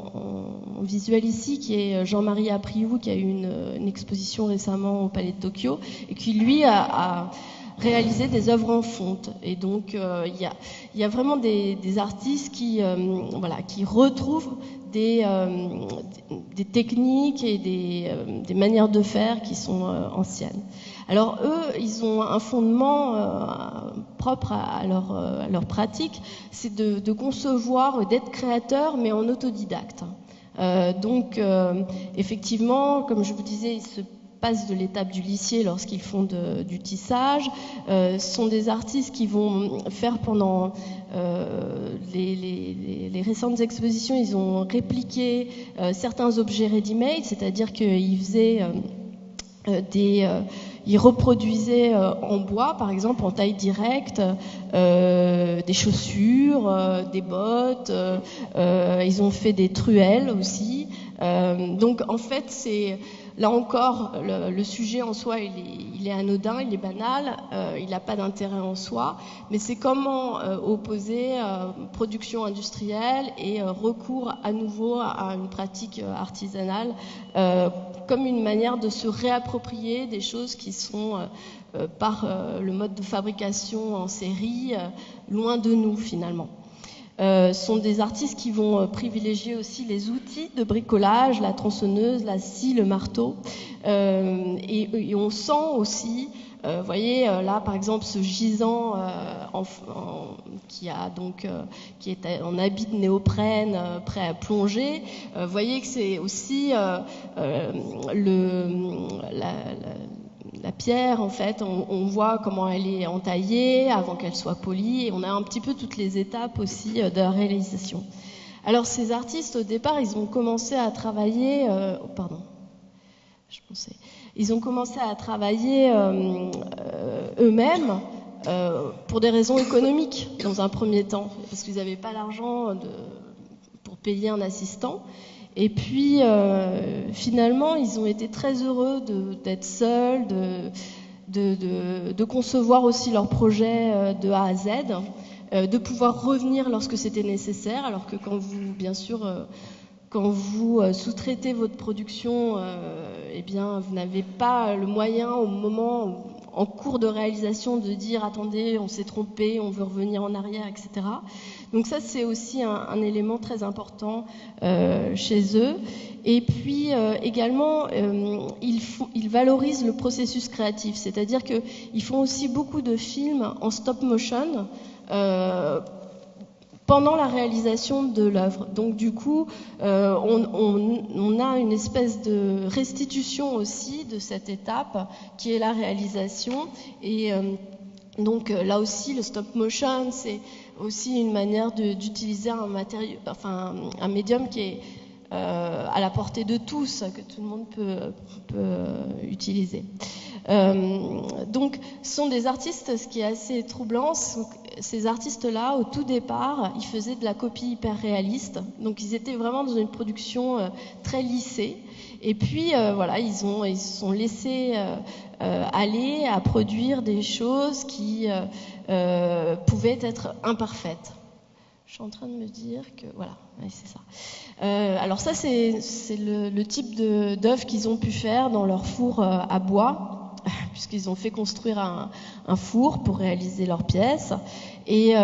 visuel ici, qui est Jean-Marie Apriou, qui a eu une exposition récemment au Palais de Tokyo et qui lui a réalisé des œuvres en fonte. Et donc il y a vraiment des artistes qui retrouvent des techniques et des manières de faire qui sont anciennes. Alors eux, ils ont un fondement propre à leur pratique, c'est de concevoir, d'être créateur, mais en autodidacte. Donc effectivement, comme je vous disais, ils se passent de l'étape du lissier lorsqu'ils font du tissage. Ce sont des artistes qui vont faire pendant les récentes expositions, ils ont répliqué ils reproduisaient en bois, par exemple en taille directe, des chaussures, des bottes, ils ont fait des truelles aussi. Donc en fait, c'est là encore le sujet en soi, il est anodin, il est banal, il n'a pas d'intérêt en soi, mais c'est comment opposer production industrielle et recours à nouveau à une pratique artisanale comme une manière de se réapproprier des choses qui sont par le mode de fabrication en série loin de nous finalement. Sont des artistes qui vont privilégier aussi les outils de bricolage, la tronçonneuse, la scie, le marteau. Et on sent aussi, vous voyez là par exemple ce gisant qui est en habit de néoprène, prêt à plonger. Vous voyez que c'est aussi la pierre, en fait, on voit comment elle est entaillée avant qu'elle soit polie, et on a un petit peu toutes les étapes aussi de la réalisation. Alors ces artistes, au départ, ils ont commencé à travailler... Ils ont commencé à travailler eux-mêmes pour des raisons économiques, dans un premier temps, parce qu'ils n'avaient pas l'argent pour payer un assistant. Et puis, finalement, ils ont été très heureux d'être seuls, de concevoir aussi leur projet de A à Z, de pouvoir revenir lorsque c'était nécessaire, alors que quand vous, bien sûr, quand vous sous-traitez votre production, eh bien, vous n'avez pas le moyen au moment en cours de réalisation de dire « attendez, on s'est trompé, on veut revenir en arrière, etc. » Donc ça, c'est aussi un élément très important chez eux. Et puis également, ils valorisent le processus créatif, c'est-à-dire qu'ils font aussi beaucoup de films en stop motion pendant la réalisation de l'œuvre. Donc du coup, on a une espèce de restitution aussi de cette étape qui est la réalisation. Et donc là aussi, le stop motion, c'est aussi une manière d'utiliser un matériau, enfin un médium qui est à la portée de tous, que tout le monde peut utiliser. Donc, ce sont des artistes, ce qui est assez troublant, ces artistes-là, au tout départ, ils faisaient de la copie hyper réaliste, donc ils étaient vraiment dans une production très lissée, et puis voilà, ils se sont laissés aller à produire des choses qui pouvaient être imparfaites. Je suis en train de me dire que... Voilà, oui, c'est ça. Alors ça, c'est le type d'œuvre qu'ils ont pu faire dans leur four à bois, puisqu'ils ont fait construire un four pour réaliser leurs pièces. Et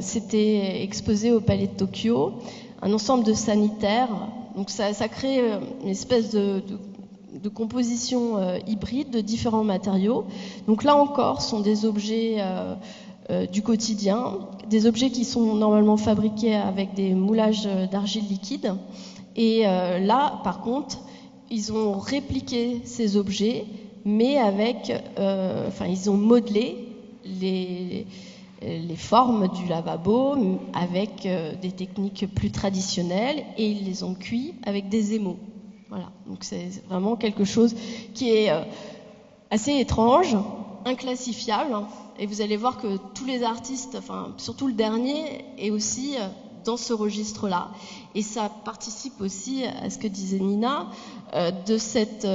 c'était exposé au Palais de Tokyo, un ensemble de sanitaires. Donc ça crée une espèce de composition hybride de différents matériaux. Donc là encore, ce sont des objets... du quotidien, des objets qui sont normalement fabriqués avec des moulages d'argile liquide. Et là, par contre, ils ont répliqué ces objets, mais avec... ils ont modelé les formes du lavabo avec des techniques plus traditionnelles, et ils les ont cuits avec des émaux. Voilà, donc c'est vraiment quelque chose qui est assez étrange, inclassifiable, et vous allez voir que tous les artistes, enfin surtout le dernier, est aussi dans ce registre-là. Et ça participe aussi à ce que disait Nina, de cette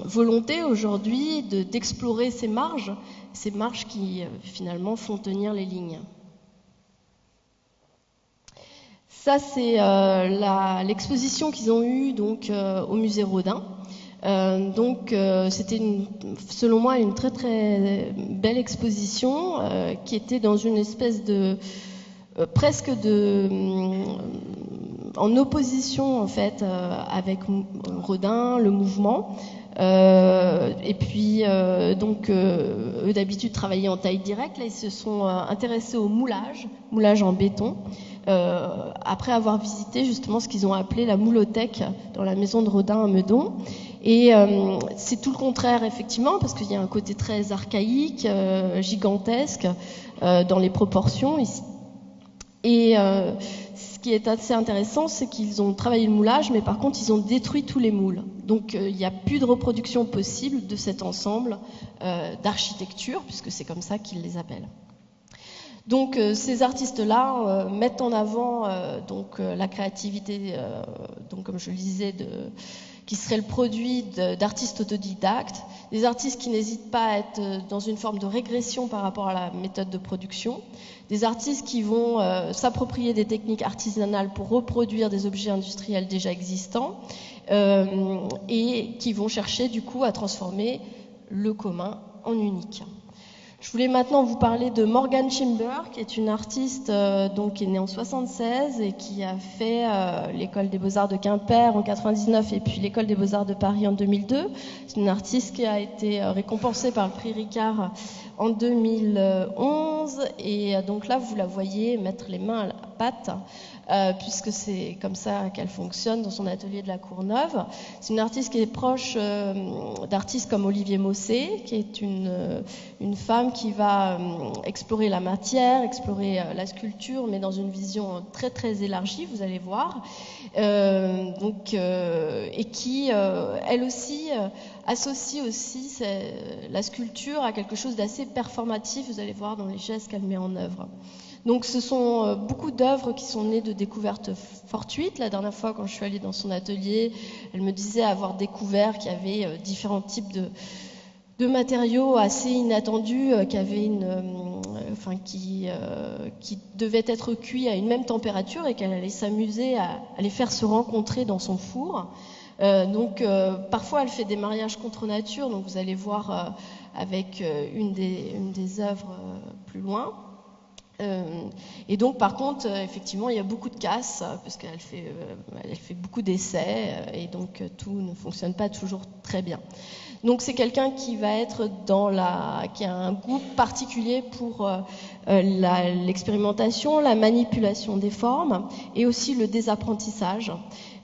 volonté aujourd'hui d'explorer ces marges qui finalement font tenir les lignes. Ça, c'est l'exposition qu'ils ont eue donc, au musée Rodin. C'était selon moi une très très belle exposition qui était dans une espèce de presque en opposition en fait avec Rodin, le mouvement. Et puis eux d'habitude travaillaient en taille directe, là ils se sont intéressés au moulage en béton, après avoir visité justement ce qu'ils ont appelé la moulothèque dans la maison de Rodin à Meudon. Et c'est tout le contraire effectivement, parce qu'il y a un côté très archaïque, gigantesque dans les proportions ici. Et ce qui est assez intéressant, c'est qu'ils ont travaillé le moulage, mais par contre, ils ont détruit tous les moules. Donc, il n'y a plus de reproduction possible de cet ensemble d'architecture, puisque c'est comme ça qu'ils les appellent. Donc, ces artistes-là mettent en avant la créativité, comme je le disais, qui serait le produit d'artistes autodidactes, des artistes qui n'hésitent pas à être dans une forme de régression par rapport à la méthode de production, des artistes qui vont s'approprier des techniques artisanales pour reproduire des objets industriels déjà existants et qui vont chercher du coup à transformer le commun en unique. Je voulais maintenant vous parler de Morgane Schimber, qui est une artiste qui est née en 1976 et qui a fait l'école des Beaux-Arts de Quimper en 1999 et puis l'école des Beaux-Arts de Paris en 2002. C'est une artiste qui a été récompensée par le prix Ricard en 2011 et donc là vous la voyez mettre les mains à la pâte puisque c'est comme ça qu'elle fonctionne dans son atelier de la Courneuve. C'est une artiste qui est proche d'artistes comme Olivier Mossé, qui est une femme qui va explorer la matière, explorer la sculpture, mais dans une vision très très élargie, vous allez voir, et qui, elle aussi, associe aussi la sculpture à quelque chose d'assez performatif, vous allez voir dans les gestes qu'elle met en œuvre. Donc ce sont beaucoup d'œuvres qui sont nées de découvertes fortuites. La dernière fois, quand je suis allée dans son atelier, elle me disait avoir découvert qu'il y avait différents types de matériaux assez inattendus qui devaient être cuits à une même température et qu'elle allait s'amuser à les faire se rencontrer dans son four. Parfois elle fait des mariages contre nature, donc vous allez voir avec une des œuvres plus loin. Et donc par contre effectivement il y a beaucoup de casses parce qu'elle fait beaucoup d'essais et donc tout ne fonctionne pas toujours très bien. Donc c'est quelqu'un qui va être qui a un goût particulier pour l'expérimentation, la manipulation des formes et aussi le désapprentissage.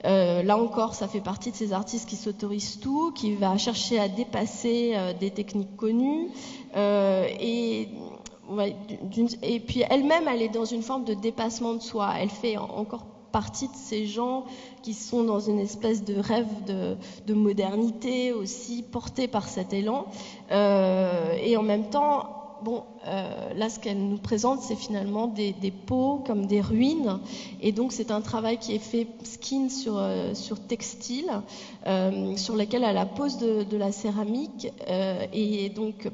Là encore, ça fait partie de ces artistes qui s'autorisent tout, qui va chercher à dépasser des techniques connues et puis elle-même, elle est dans une forme de dépassement de soi. Elle fait encore partie de ces gens qui sont dans une espèce de rêve de modernité aussi, portés par cet élan. Et en même temps, là, ce qu'elle nous présente, c'est finalement des pots comme des ruines. Et donc, c'est un travail qui est fait skin sur textile, sur lequel elle pose de la céramique. Et donc,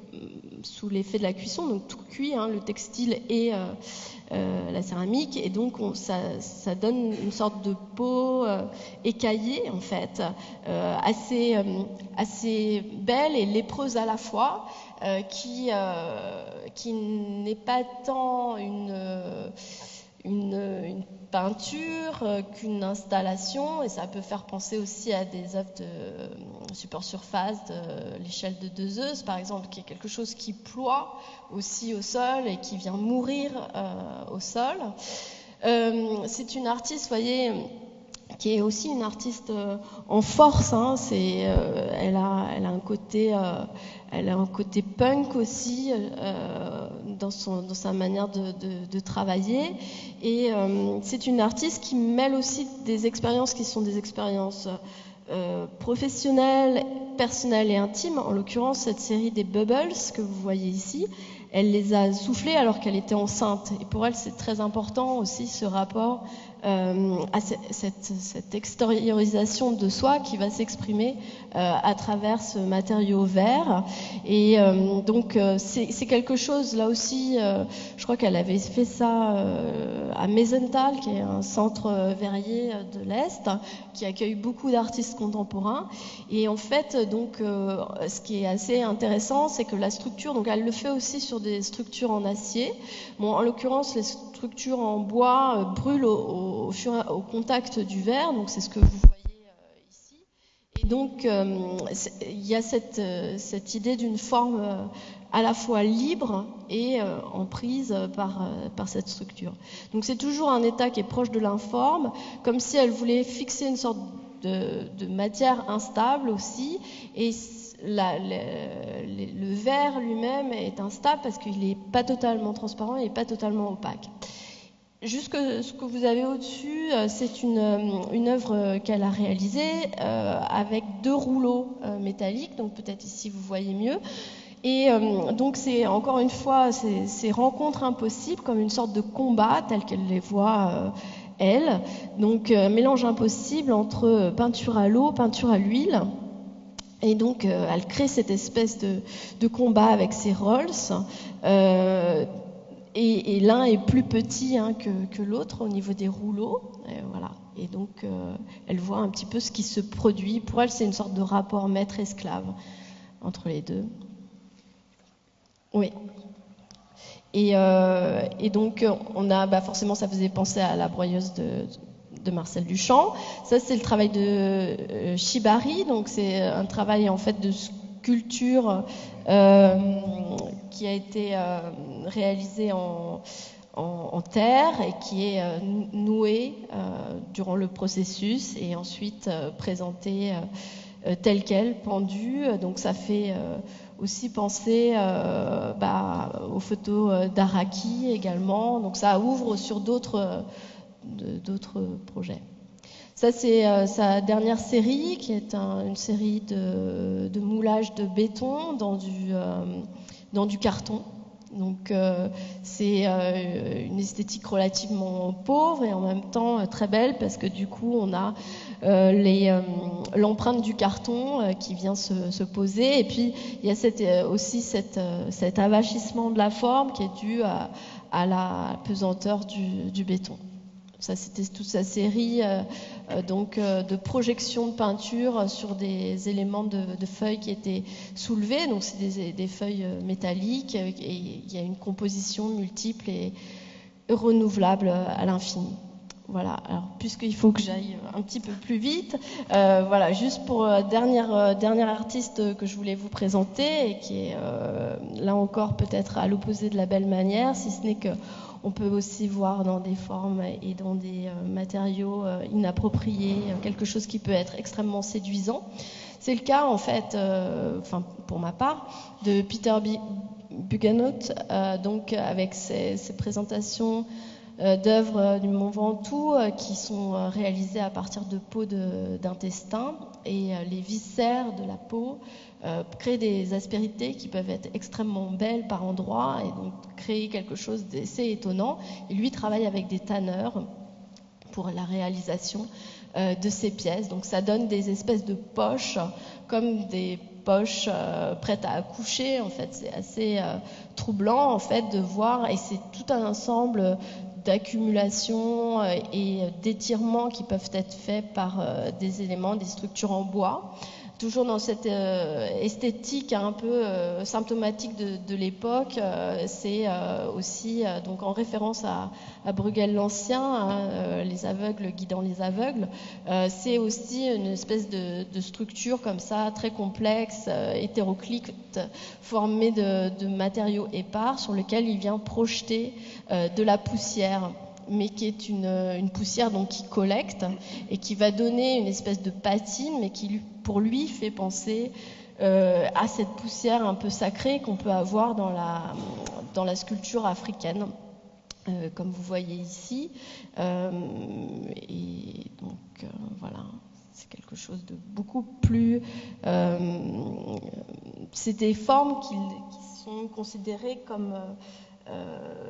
sous l'effet de la cuisson, donc tout cuit, le textile et la céramique. Et donc, ça donne une sorte de pot écaillé, en fait, assez belle et lépreuse à la fois. Qui n'est pas tant une peinture qu'une installation, et ça peut faire penser aussi à des œuvres de supersurface, de l'échelle de Deleuze par exemple, qui est quelque chose qui ploie aussi au sol et qui vient mourir au sol. C'est une artiste, vous voyez, qui est aussi une artiste en force. Elle a un côté punk aussi dans sa manière de travailler. Et c'est une artiste qui mêle aussi des expériences qui sont des expériences professionnelles, personnelles et intimes. En l'occurrence, cette série des Bubbles que vous voyez ici, elle les a soufflées alors qu'elle était enceinte. Et pour elle, c'est très important aussi ce rapport à cette extériorisation de soi qui va s'exprimer à travers ce matériau vert. Et donc c'est quelque chose, là aussi, je crois qu'elle avait fait ça à Meisenthal, qui est un centre verrier de l'Est, qui accueille beaucoup d'artistes contemporains. Et en fait, donc, ce qui est assez intéressant, c'est que la structure, donc elle le fait aussi sur des structures en acier. Bon, en l'occurrence, les structures en bois brûlent au contact du verre, donc c'est ce que vous voyez ici. Et donc, il y a cette idée d'une forme à la fois libre et en prise par cette structure. Donc c'est toujours un état qui est proche de l'informe, comme si elle voulait fixer une sorte de matière instable aussi, et le verre lui-même est instable parce qu'il n'est pas totalement transparent et pas totalement opaque. Juste ce que vous avez au-dessus, c'est une œuvre qu'elle a réalisée avec 2 rouleaux métalliques, donc peut-être ici vous voyez mieux. Et donc c'est encore une fois ces rencontres impossibles comme une sorte de combat tel qu'elle les voit elle. Donc mélange impossible entre peinture à l'eau, peinture à l'huile. Et donc elle crée cette espèce de combat avec ses Rolls. Et l'un est plus petit que l'autre au niveau des rouleaux. Et voilà. Et donc elle voit un petit peu ce qui se produit. Pour elle, c'est une sorte de rapport maître-esclave entre les deux. Oui. Et donc, on a, forcément, ça faisait penser à la broyeuse de Marcel Duchamp. Ça, c'est le travail de Shibari. Donc, c'est un travail, en fait, de sculpture qui a été réalisé en terre et qui est noué durant le processus et ensuite présenté tel quel, pendu. Donc, ça fait... aussi penser aux photos d'Araki également. Donc ça ouvre sur d'autres projets. Ça, c'est sa dernière série, qui est une série de moulage de béton dans du carton. Donc c'est une esthétique relativement pauvre et en même temps très belle, parce que du coup on a l'empreinte du carton qui vient se poser, et puis il y a aussi cet avachissement de la forme qui est dû à la pesanteur du béton. Ça, c'était toute sa série de projection de peinture sur des éléments de feuilles qui étaient soulevés. Donc, c'est des feuilles métalliques et il y a une composition multiple et renouvelable à l'infini. Voilà. Alors, puisqu'il faut que j'aille un petit peu plus vite, voilà, juste pour dernière artiste que je voulais vous présenter et qui est là encore peut-être à l'opposé de la belle manière, si ce n'est que on peut aussi voir dans des formes et dans des matériaux inappropriés quelque chose qui peut être extrêmement séduisant. C'est le cas, en fait, pour ma part, de Peter Buggenhout, donc avec ses présentations d'œuvres du Mont Ventoux qui sont réalisées à partir de peau d'intestin, et les viscères de la peau créent des aspérités qui peuvent être extrêmement belles par endroits et donc créer quelque chose d'assez étonnant. Et lui travaille avec des tanneurs pour la réalisation de ces pièces. Donc ça donne des espèces de poches, comme des poches prêtes à accoucher. En fait, c'est assez troublant en fait de voir, et c'est tout un ensemble d'accumulation et d'étirements qui peuvent être faits par des éléments, des structures en bois. Toujours dans cette esthétique un peu symptomatique de l'époque, c'est aussi donc en référence à Bruegel l'Ancien, les aveugles guidant les aveugles. C'est aussi une espèce de structure comme ça, très complexe, hétéroclite, formée de matériaux épars sur lequel il vient projeter de la poussière, mais qui est une poussière donc qui collecte et qui va donner une espèce de patine, mais qui pour lui fait penser à cette poussière un peu sacrée qu'on peut avoir dans la sculpture africaine, comme vous voyez ici. Et donc voilà, c'est quelque chose de beaucoup plus... c'est des formes qui sont considérées comme...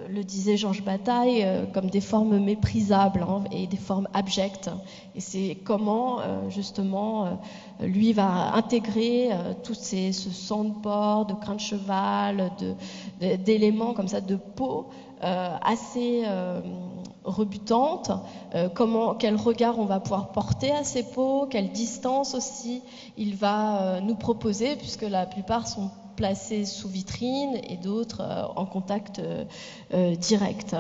le disait Georges Bataille, comme des formes méprisables et des formes abjectes. Et c'est comment, justement, lui va intégrer tout ce sang de porc, de crin de cheval, d'éléments comme ça, de peau assez rebutantes. Quel regard on va pouvoir porter à ces peaux, quelle distance aussi il va nous proposer, puisque la plupart sont placés sous vitrine et d'autres en contact direct.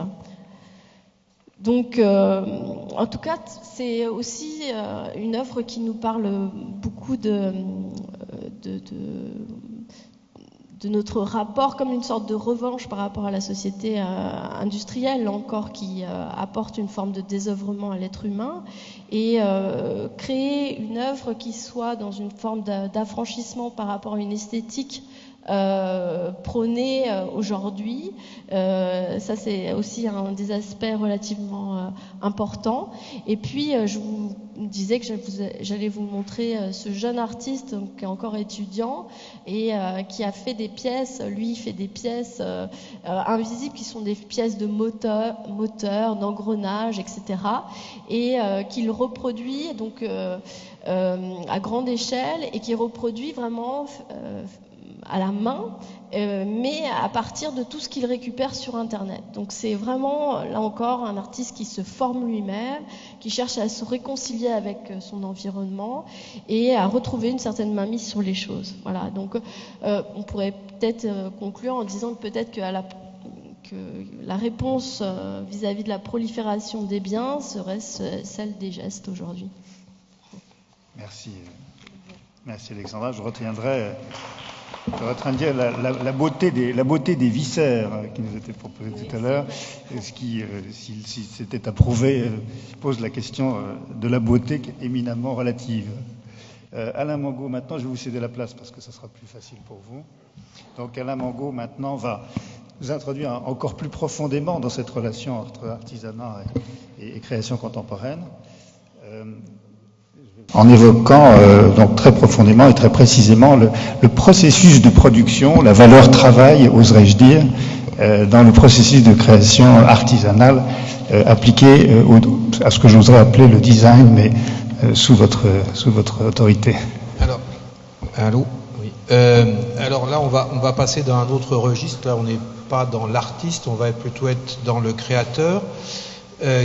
Donc, en tout cas, c'est aussi une œuvre qui nous parle beaucoup de notre rapport comme une sorte de revanche par rapport à la société industrielle, encore qui apporte une forme de désœuvrement à l'être humain, et créer une œuvre qui soit dans une forme d'affranchissement par rapport à une esthétique prônée aujourd'hui. Ça, c'est aussi un des aspects relativement importants. Et puis, je vous disais que j'allais vous montrer ce jeune artiste donc, qui est encore étudiant et qui a fait des pièces. Lui, il fait des pièces invisibles qui sont des pièces de moteur, d'engrenage, etc. Et qu'il reproduit donc à grande échelle et qui reproduit vraiment à la main, mais à partir de tout ce qu'il récupère sur Internet. Donc c'est vraiment, là encore, un artiste qui se forme lui-même, qui cherche à se réconcilier avec son environnement et à retrouver une certaine mainmise sur les choses. Voilà, donc on pourrait peut-être conclure en disant que peut-être que la réponse vis-à-vis de la prolifération des biens serait celle des gestes aujourd'hui. Merci. Merci Alexandra. Je retiendrai la beauté des viscères qui nous étaient proposés tout à l'heure, ce qui, si c'était approuvé, pose la question de la beauté éminemment relative. Alain Mangot, maintenant je vais vous céder la place parce que ça sera plus facile pour vous. Donc Alain Mangot maintenant va nous introduire encore plus profondément dans cette relation entre artisanat et création contemporaine. En évoquant donc très profondément et très précisément le processus de production, la valeur travail, oserais-je dire, dans le processus de création artisanale appliqué à ce que j'oserais appeler le design, mais sous votre autorité. Alors, allô, oui. Alors là, on va passer dans un autre registre. Là, on n'est pas dans l'artiste, on va plutôt être dans le créateur,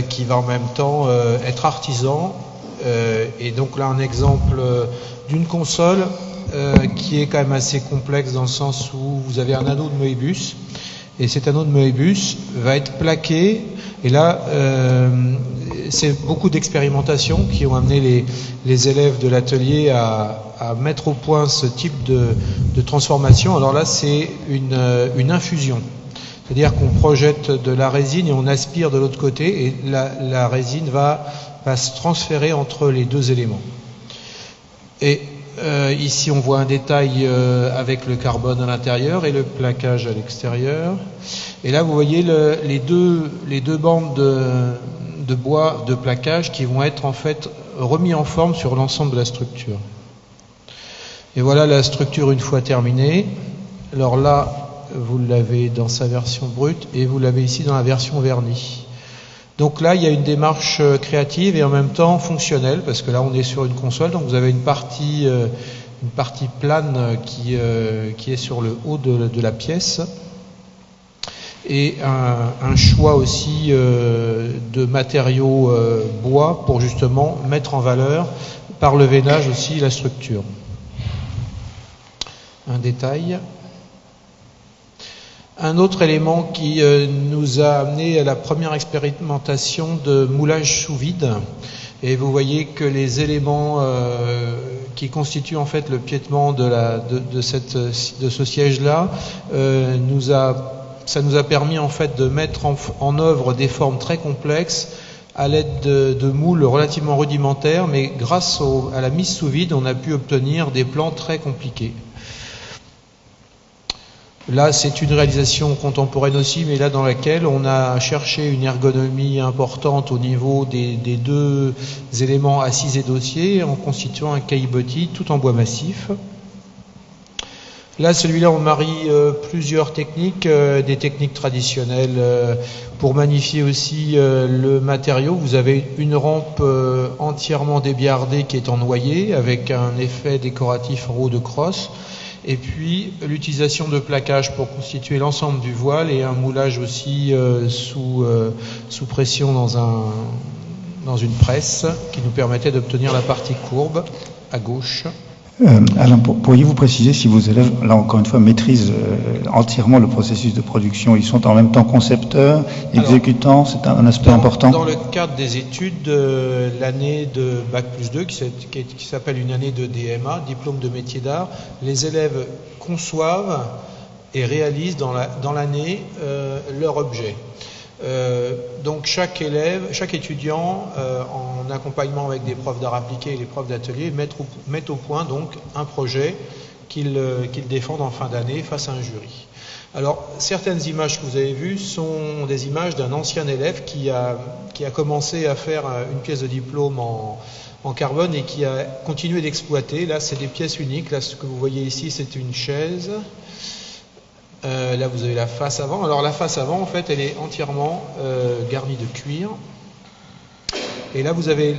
qui va en même temps être artisan. Et donc là, un exemple d'une console qui est quand même assez complexe dans le sens où vous avez un anneau de Moebius et cet anneau de Moebius va être plaqué. Et là, c'est beaucoup d'expérimentations qui ont amené les élèves de l'atelier à mettre au point ce type de transformation. Alors là, c'est une infusion. C'est-à-dire qu'on projette de la résine et on aspire de l'autre côté et la résine va se transférer entre les deux éléments. Et ici, on voit un détail avec le carbone à l'intérieur et le plaquage à l'extérieur. Et là, vous voyez les deux bandes de bois de plaquage qui vont être en fait remis en forme sur l'ensemble de la structure. Et voilà la structure une fois terminée. Alors là, vous l'avez dans sa version brute et vous l'avez ici dans la version vernie. Donc là, il y a une démarche créative et en même temps fonctionnelle, parce que là, on est sur une console, donc vous avez une partie plane qui est sur le haut de la pièce, et un choix aussi de matériaux bois pour justement mettre en valeur, par le veinage aussi, la structure. Un détail. Un autre élément qui nous a amené à la première expérimentation de moulage sous vide, et vous voyez que les éléments qui constituent en fait le piétement de ce siège-là, ça nous a permis en fait de mettre en œuvre des formes très complexes à l'aide de moules relativement rudimentaires, mais grâce à la mise sous vide, on a pu obtenir des plans très compliqués. Là, c'est une réalisation contemporaine aussi, mais là dans laquelle on a cherché une ergonomie importante au niveau des deux éléments assises et dossiers en constituant un caillebotis tout en bois massif. Là, celui-là, on marie plusieurs techniques, des techniques traditionnelles pour magnifier aussi le matériau. Vous avez une rampe entièrement débiardée qui est en noyer avec un effet décoratif en haut de crosse. Et puis l'utilisation de plaquage pour constituer l'ensemble du voile et un moulage aussi sous pression dans une presse qui nous permettait d'obtenir la partie courbe à gauche. Alain, pourriez-vous préciser si vos élèves, là encore une fois, maîtrisent entièrement le processus de production? Ils sont en même temps concepteurs, exécutants, c'est un aspect important? Dans le cadre des études, l'année de Bac+2, qui s'appelle une année de DMA, diplôme de métier d'art, les élèves conçoivent et réalisent dans l'année leur objet. Donc chaque étudiant, en accompagnement avec des profs d'art appliqué et les profs d'atelier, mettent au point donc un projet qu'ils défendent en fin d'année face à un jury. Alors, certaines images que vous avez vues sont des images d'un ancien élève qui a commencé à faire une pièce de diplôme en carbone et qui a continué d'exploiter. Là, c'est des pièces uniques. Là, ce que vous voyez ici, c'est une chaise. Là, vous avez la face avant. Alors, la face avant, en fait, elle est entièrement garnie de cuir. Et là, vous avez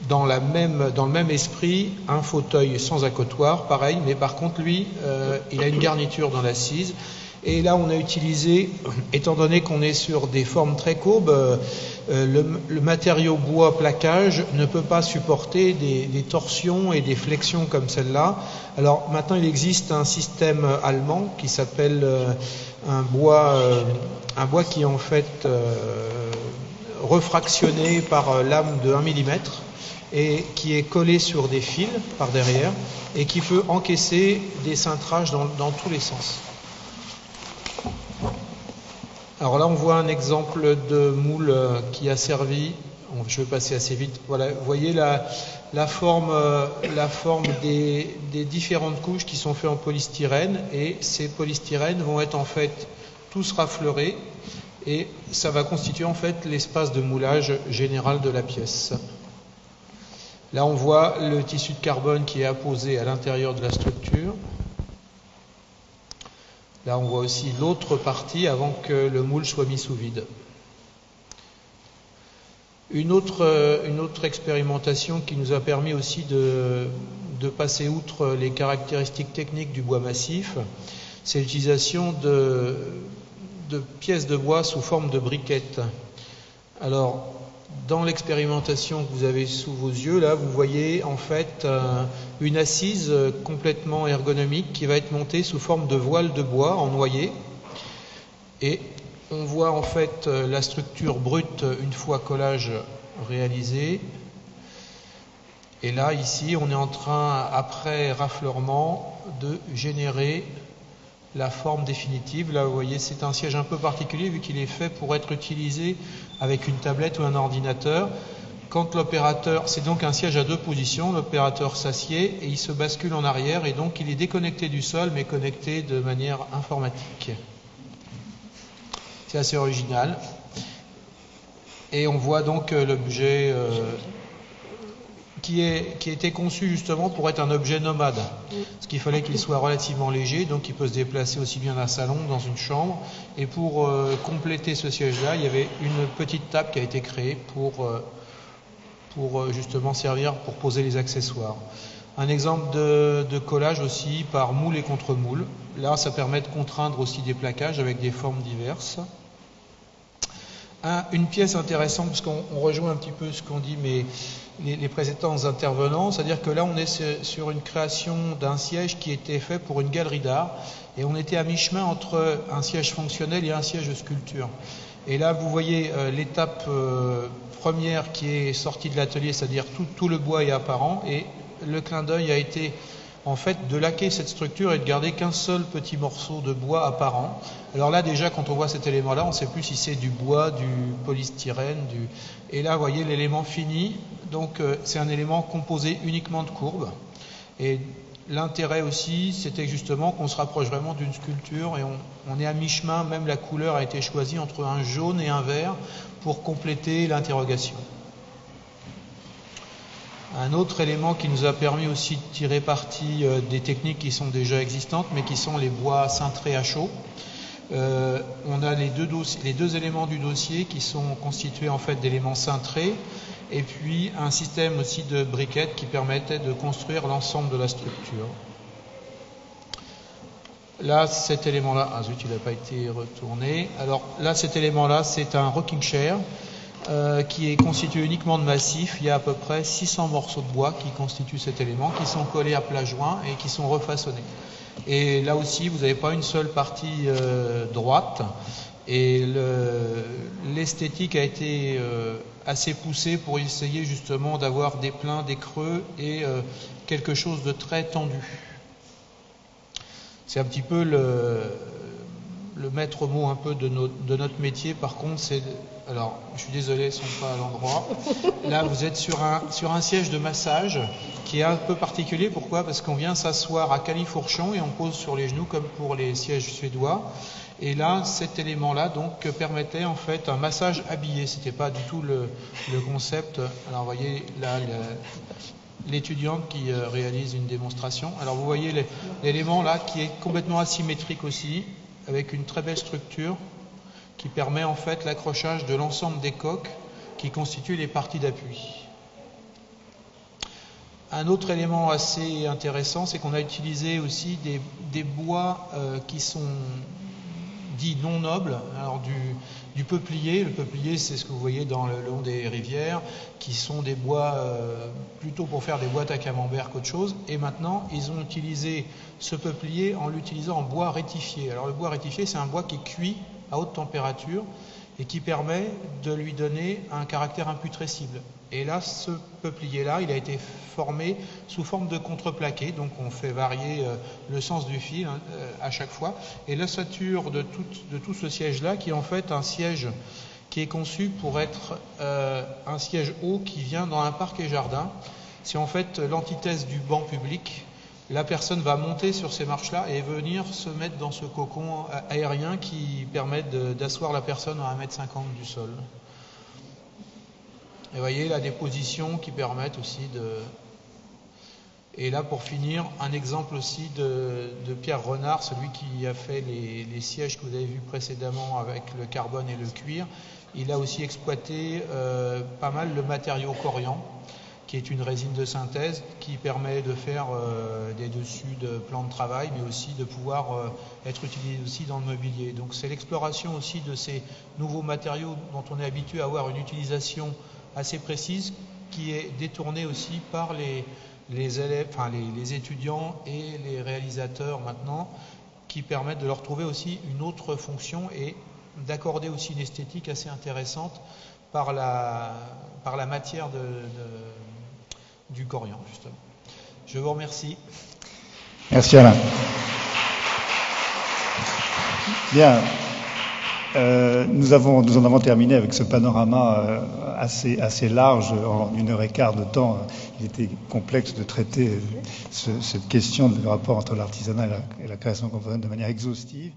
dans le même esprit un fauteuil sans accotoir, pareil, mais par contre, lui, il a une garniture dans l'assise. Et là, on a utilisé, étant donné qu'on est sur des formes très courbes, le matériau bois plaquage ne peut pas supporter des torsions et des flexions comme celle-là. Alors maintenant, il existe un système allemand qui s'appelle un bois qui est en fait refractionné par lame de 1 mm et qui est collé sur des fils par derrière et qui peut encaisser des cintrages dans tous les sens. Alors là, on voit un exemple de moule qui a servi. Je vais passer assez vite. Voilà, vous voyez la forme des différentes couches qui sont faites en polystyrène, et ces polystyrènes vont être en fait tous rafleurés, et ça va constituer en fait l'espace de moulage général de la pièce. Là, on voit le tissu de carbone qui est apposé à l'intérieur de la structure. Là, on voit aussi l'autre partie avant que le moule soit mis sous vide. Une autre expérimentation qui nous a permis aussi de passer outre les caractéristiques techniques du bois massif, c'est l'utilisation de pièces de bois sous forme de briquettes. Alors, dans l'expérimentation que vous avez sous vos yeux, là, vous voyez en fait une assise complètement ergonomique qui va être montée sous forme de voile de bois en noyer. Et on voit en fait la structure brute une fois collage réalisé. Et là, ici, on est en train, après rafleurement, de générer la forme définitive. Là, vous voyez, c'est un siège un peu particulier vu qu'il est fait pour être utilisé avec une tablette ou un ordinateur. Quand l'opérateur, c'est donc un siège à 2 positions, l'opérateur s'assied et il se bascule en arrière, et donc il est déconnecté du sol mais connecté de manière informatique. C'est assez original. Et on voit donc l'objet qui a été conçu justement pour être un objet nomade. Parce qu'il fallait qu'il soit relativement léger, donc il peut se déplacer aussi bien d'un salon que dans une chambre. Et pour compléter ce siège-là, il y avait une petite table qui a été créée pour justement servir pour poser les accessoires. Un exemple de collage aussi par moule et contre-moule. Là, ça permet de contraindre aussi des plaquages avec des formes diverses. Une pièce intéressante, parce qu'on rejoint un petit peu ce qu'ont dit les précédents intervenants, c'est-à-dire que là on est sur une création d'un siège qui était fait pour une galerie d'art, et on était à mi-chemin entre un siège fonctionnel et un siège de sculpture. Et là vous voyez l'étape première qui est sortie de l'atelier, c'est-à-dire tout le bois est apparent, et le clin d'œil a été en fait de laquer cette structure et de garder qu'un seul petit morceau de bois apparent. Alors là déjà quand on voit cet élément-là, on ne sait plus si c'est du bois, du polystyrène, et là vous voyez l'élément fini, donc c'est un élément composé uniquement de courbes. Et l'intérêt aussi, c'était justement qu'on se rapproche vraiment d'une sculpture, et on est à mi-chemin, même la couleur a été choisie entre un jaune et un vert pour compléter l'interrogation. Un autre élément qui nous a permis aussi de tirer parti des techniques qui sont déjà existantes, mais qui sont les bois cintrés à chaud. On a les deux éléments du dossier qui sont constitués en fait d'éléments cintrés, et puis un système aussi de briquettes qui permettait de construire l'ensemble de la structure. Là, cet élément-là, ah zut, il n'a pas été retourné. Alors là, cet élément-là, c'est un rocking chair qui est constitué uniquement de massif. Il y a à peu près 600 morceaux de bois qui constituent cet élément, qui sont collés à plat joint et qui sont refaçonnés. Et là aussi, vous n'avez pas une seule partie droite. Et l'esthétique a été assez poussée pour essayer justement d'avoir des pleins, des creux et quelque chose de très tendu. C'est un petit peu le maître mot un peu de notre métier, par contre, c'est Alors, je suis désolé, ils ne sont pas à l'endroit. Là, vous êtes sur un siège de massage qui est un peu particulier. Pourquoi? Parce qu'on vient s'asseoir à califourchon et on pose sur les genoux comme pour les sièges suédois. Et là, cet élément-là donc permettait en fait un massage habillé. C'était pas du tout le concept. Alors, vous voyez là l'étudiante qui réalise une démonstration. Alors, vous voyez l'élément là qui est complètement asymétrique aussi, avec une très belle structure, qui permet en fait l'accrochage de l'ensemble des coques qui constituent les parties d'appui. Un autre élément assez intéressant, c'est qu'on a utilisé aussi des bois qui sont dits non nobles, alors du peuplier. Le peuplier, c'est ce que vous voyez dans le long des rivières, qui sont des bois plutôt pour faire des boîtes à camembert qu'autre chose. Et maintenant, ils ont utilisé ce peuplier en l'utilisant en bois rétifié. Alors le bois rétifié, c'est un bois qui est cuit à haute température et qui permet de lui donner un caractère imputrescible. Et là, ce peuplier-là, il a été formé sous forme de contreplaqué, donc on fait varier le sens du fil à chaque fois. Et l'ossature de tout ce siège-là, qui est en fait un siège qui est conçu pour être un siège haut qui vient dans un parc et jardin. C'est en fait l'antithèse du banc public. La personne va monter sur ces marches-là et venir se mettre dans ce cocon aérien qui permet d'asseoir la personne à 1,50 m du sol. Et vous voyez là des positions qui permettent aussi de... Et là pour finir, un exemple aussi de Pierre Renard, celui qui a fait les sièges que vous avez vus précédemment avec le carbone et le cuir. Il a aussi exploité pas mal le matériau corian, qui est une résine de synthèse qui permet de faire des dessus de plans de travail, mais aussi de pouvoir être utilisé aussi dans le mobilier. Donc c'est l'exploration aussi de ces nouveaux matériaux dont on est habitué à avoir une utilisation assez précise, qui est détournée aussi par les élèves, enfin les étudiants et les réalisateurs maintenant, qui permettent de leur trouver aussi une autre fonction et d'accorder aussi une esthétique assez intéressante par la matière du corian, justement. Je vous remercie. Merci Alain. Bien. Nous en avons terminé avec ce panorama assez large, en 1h15 de temps. Il était complexe de traiter cette question du rapport entre l'artisanat et la création contemporaine de manière exhaustive.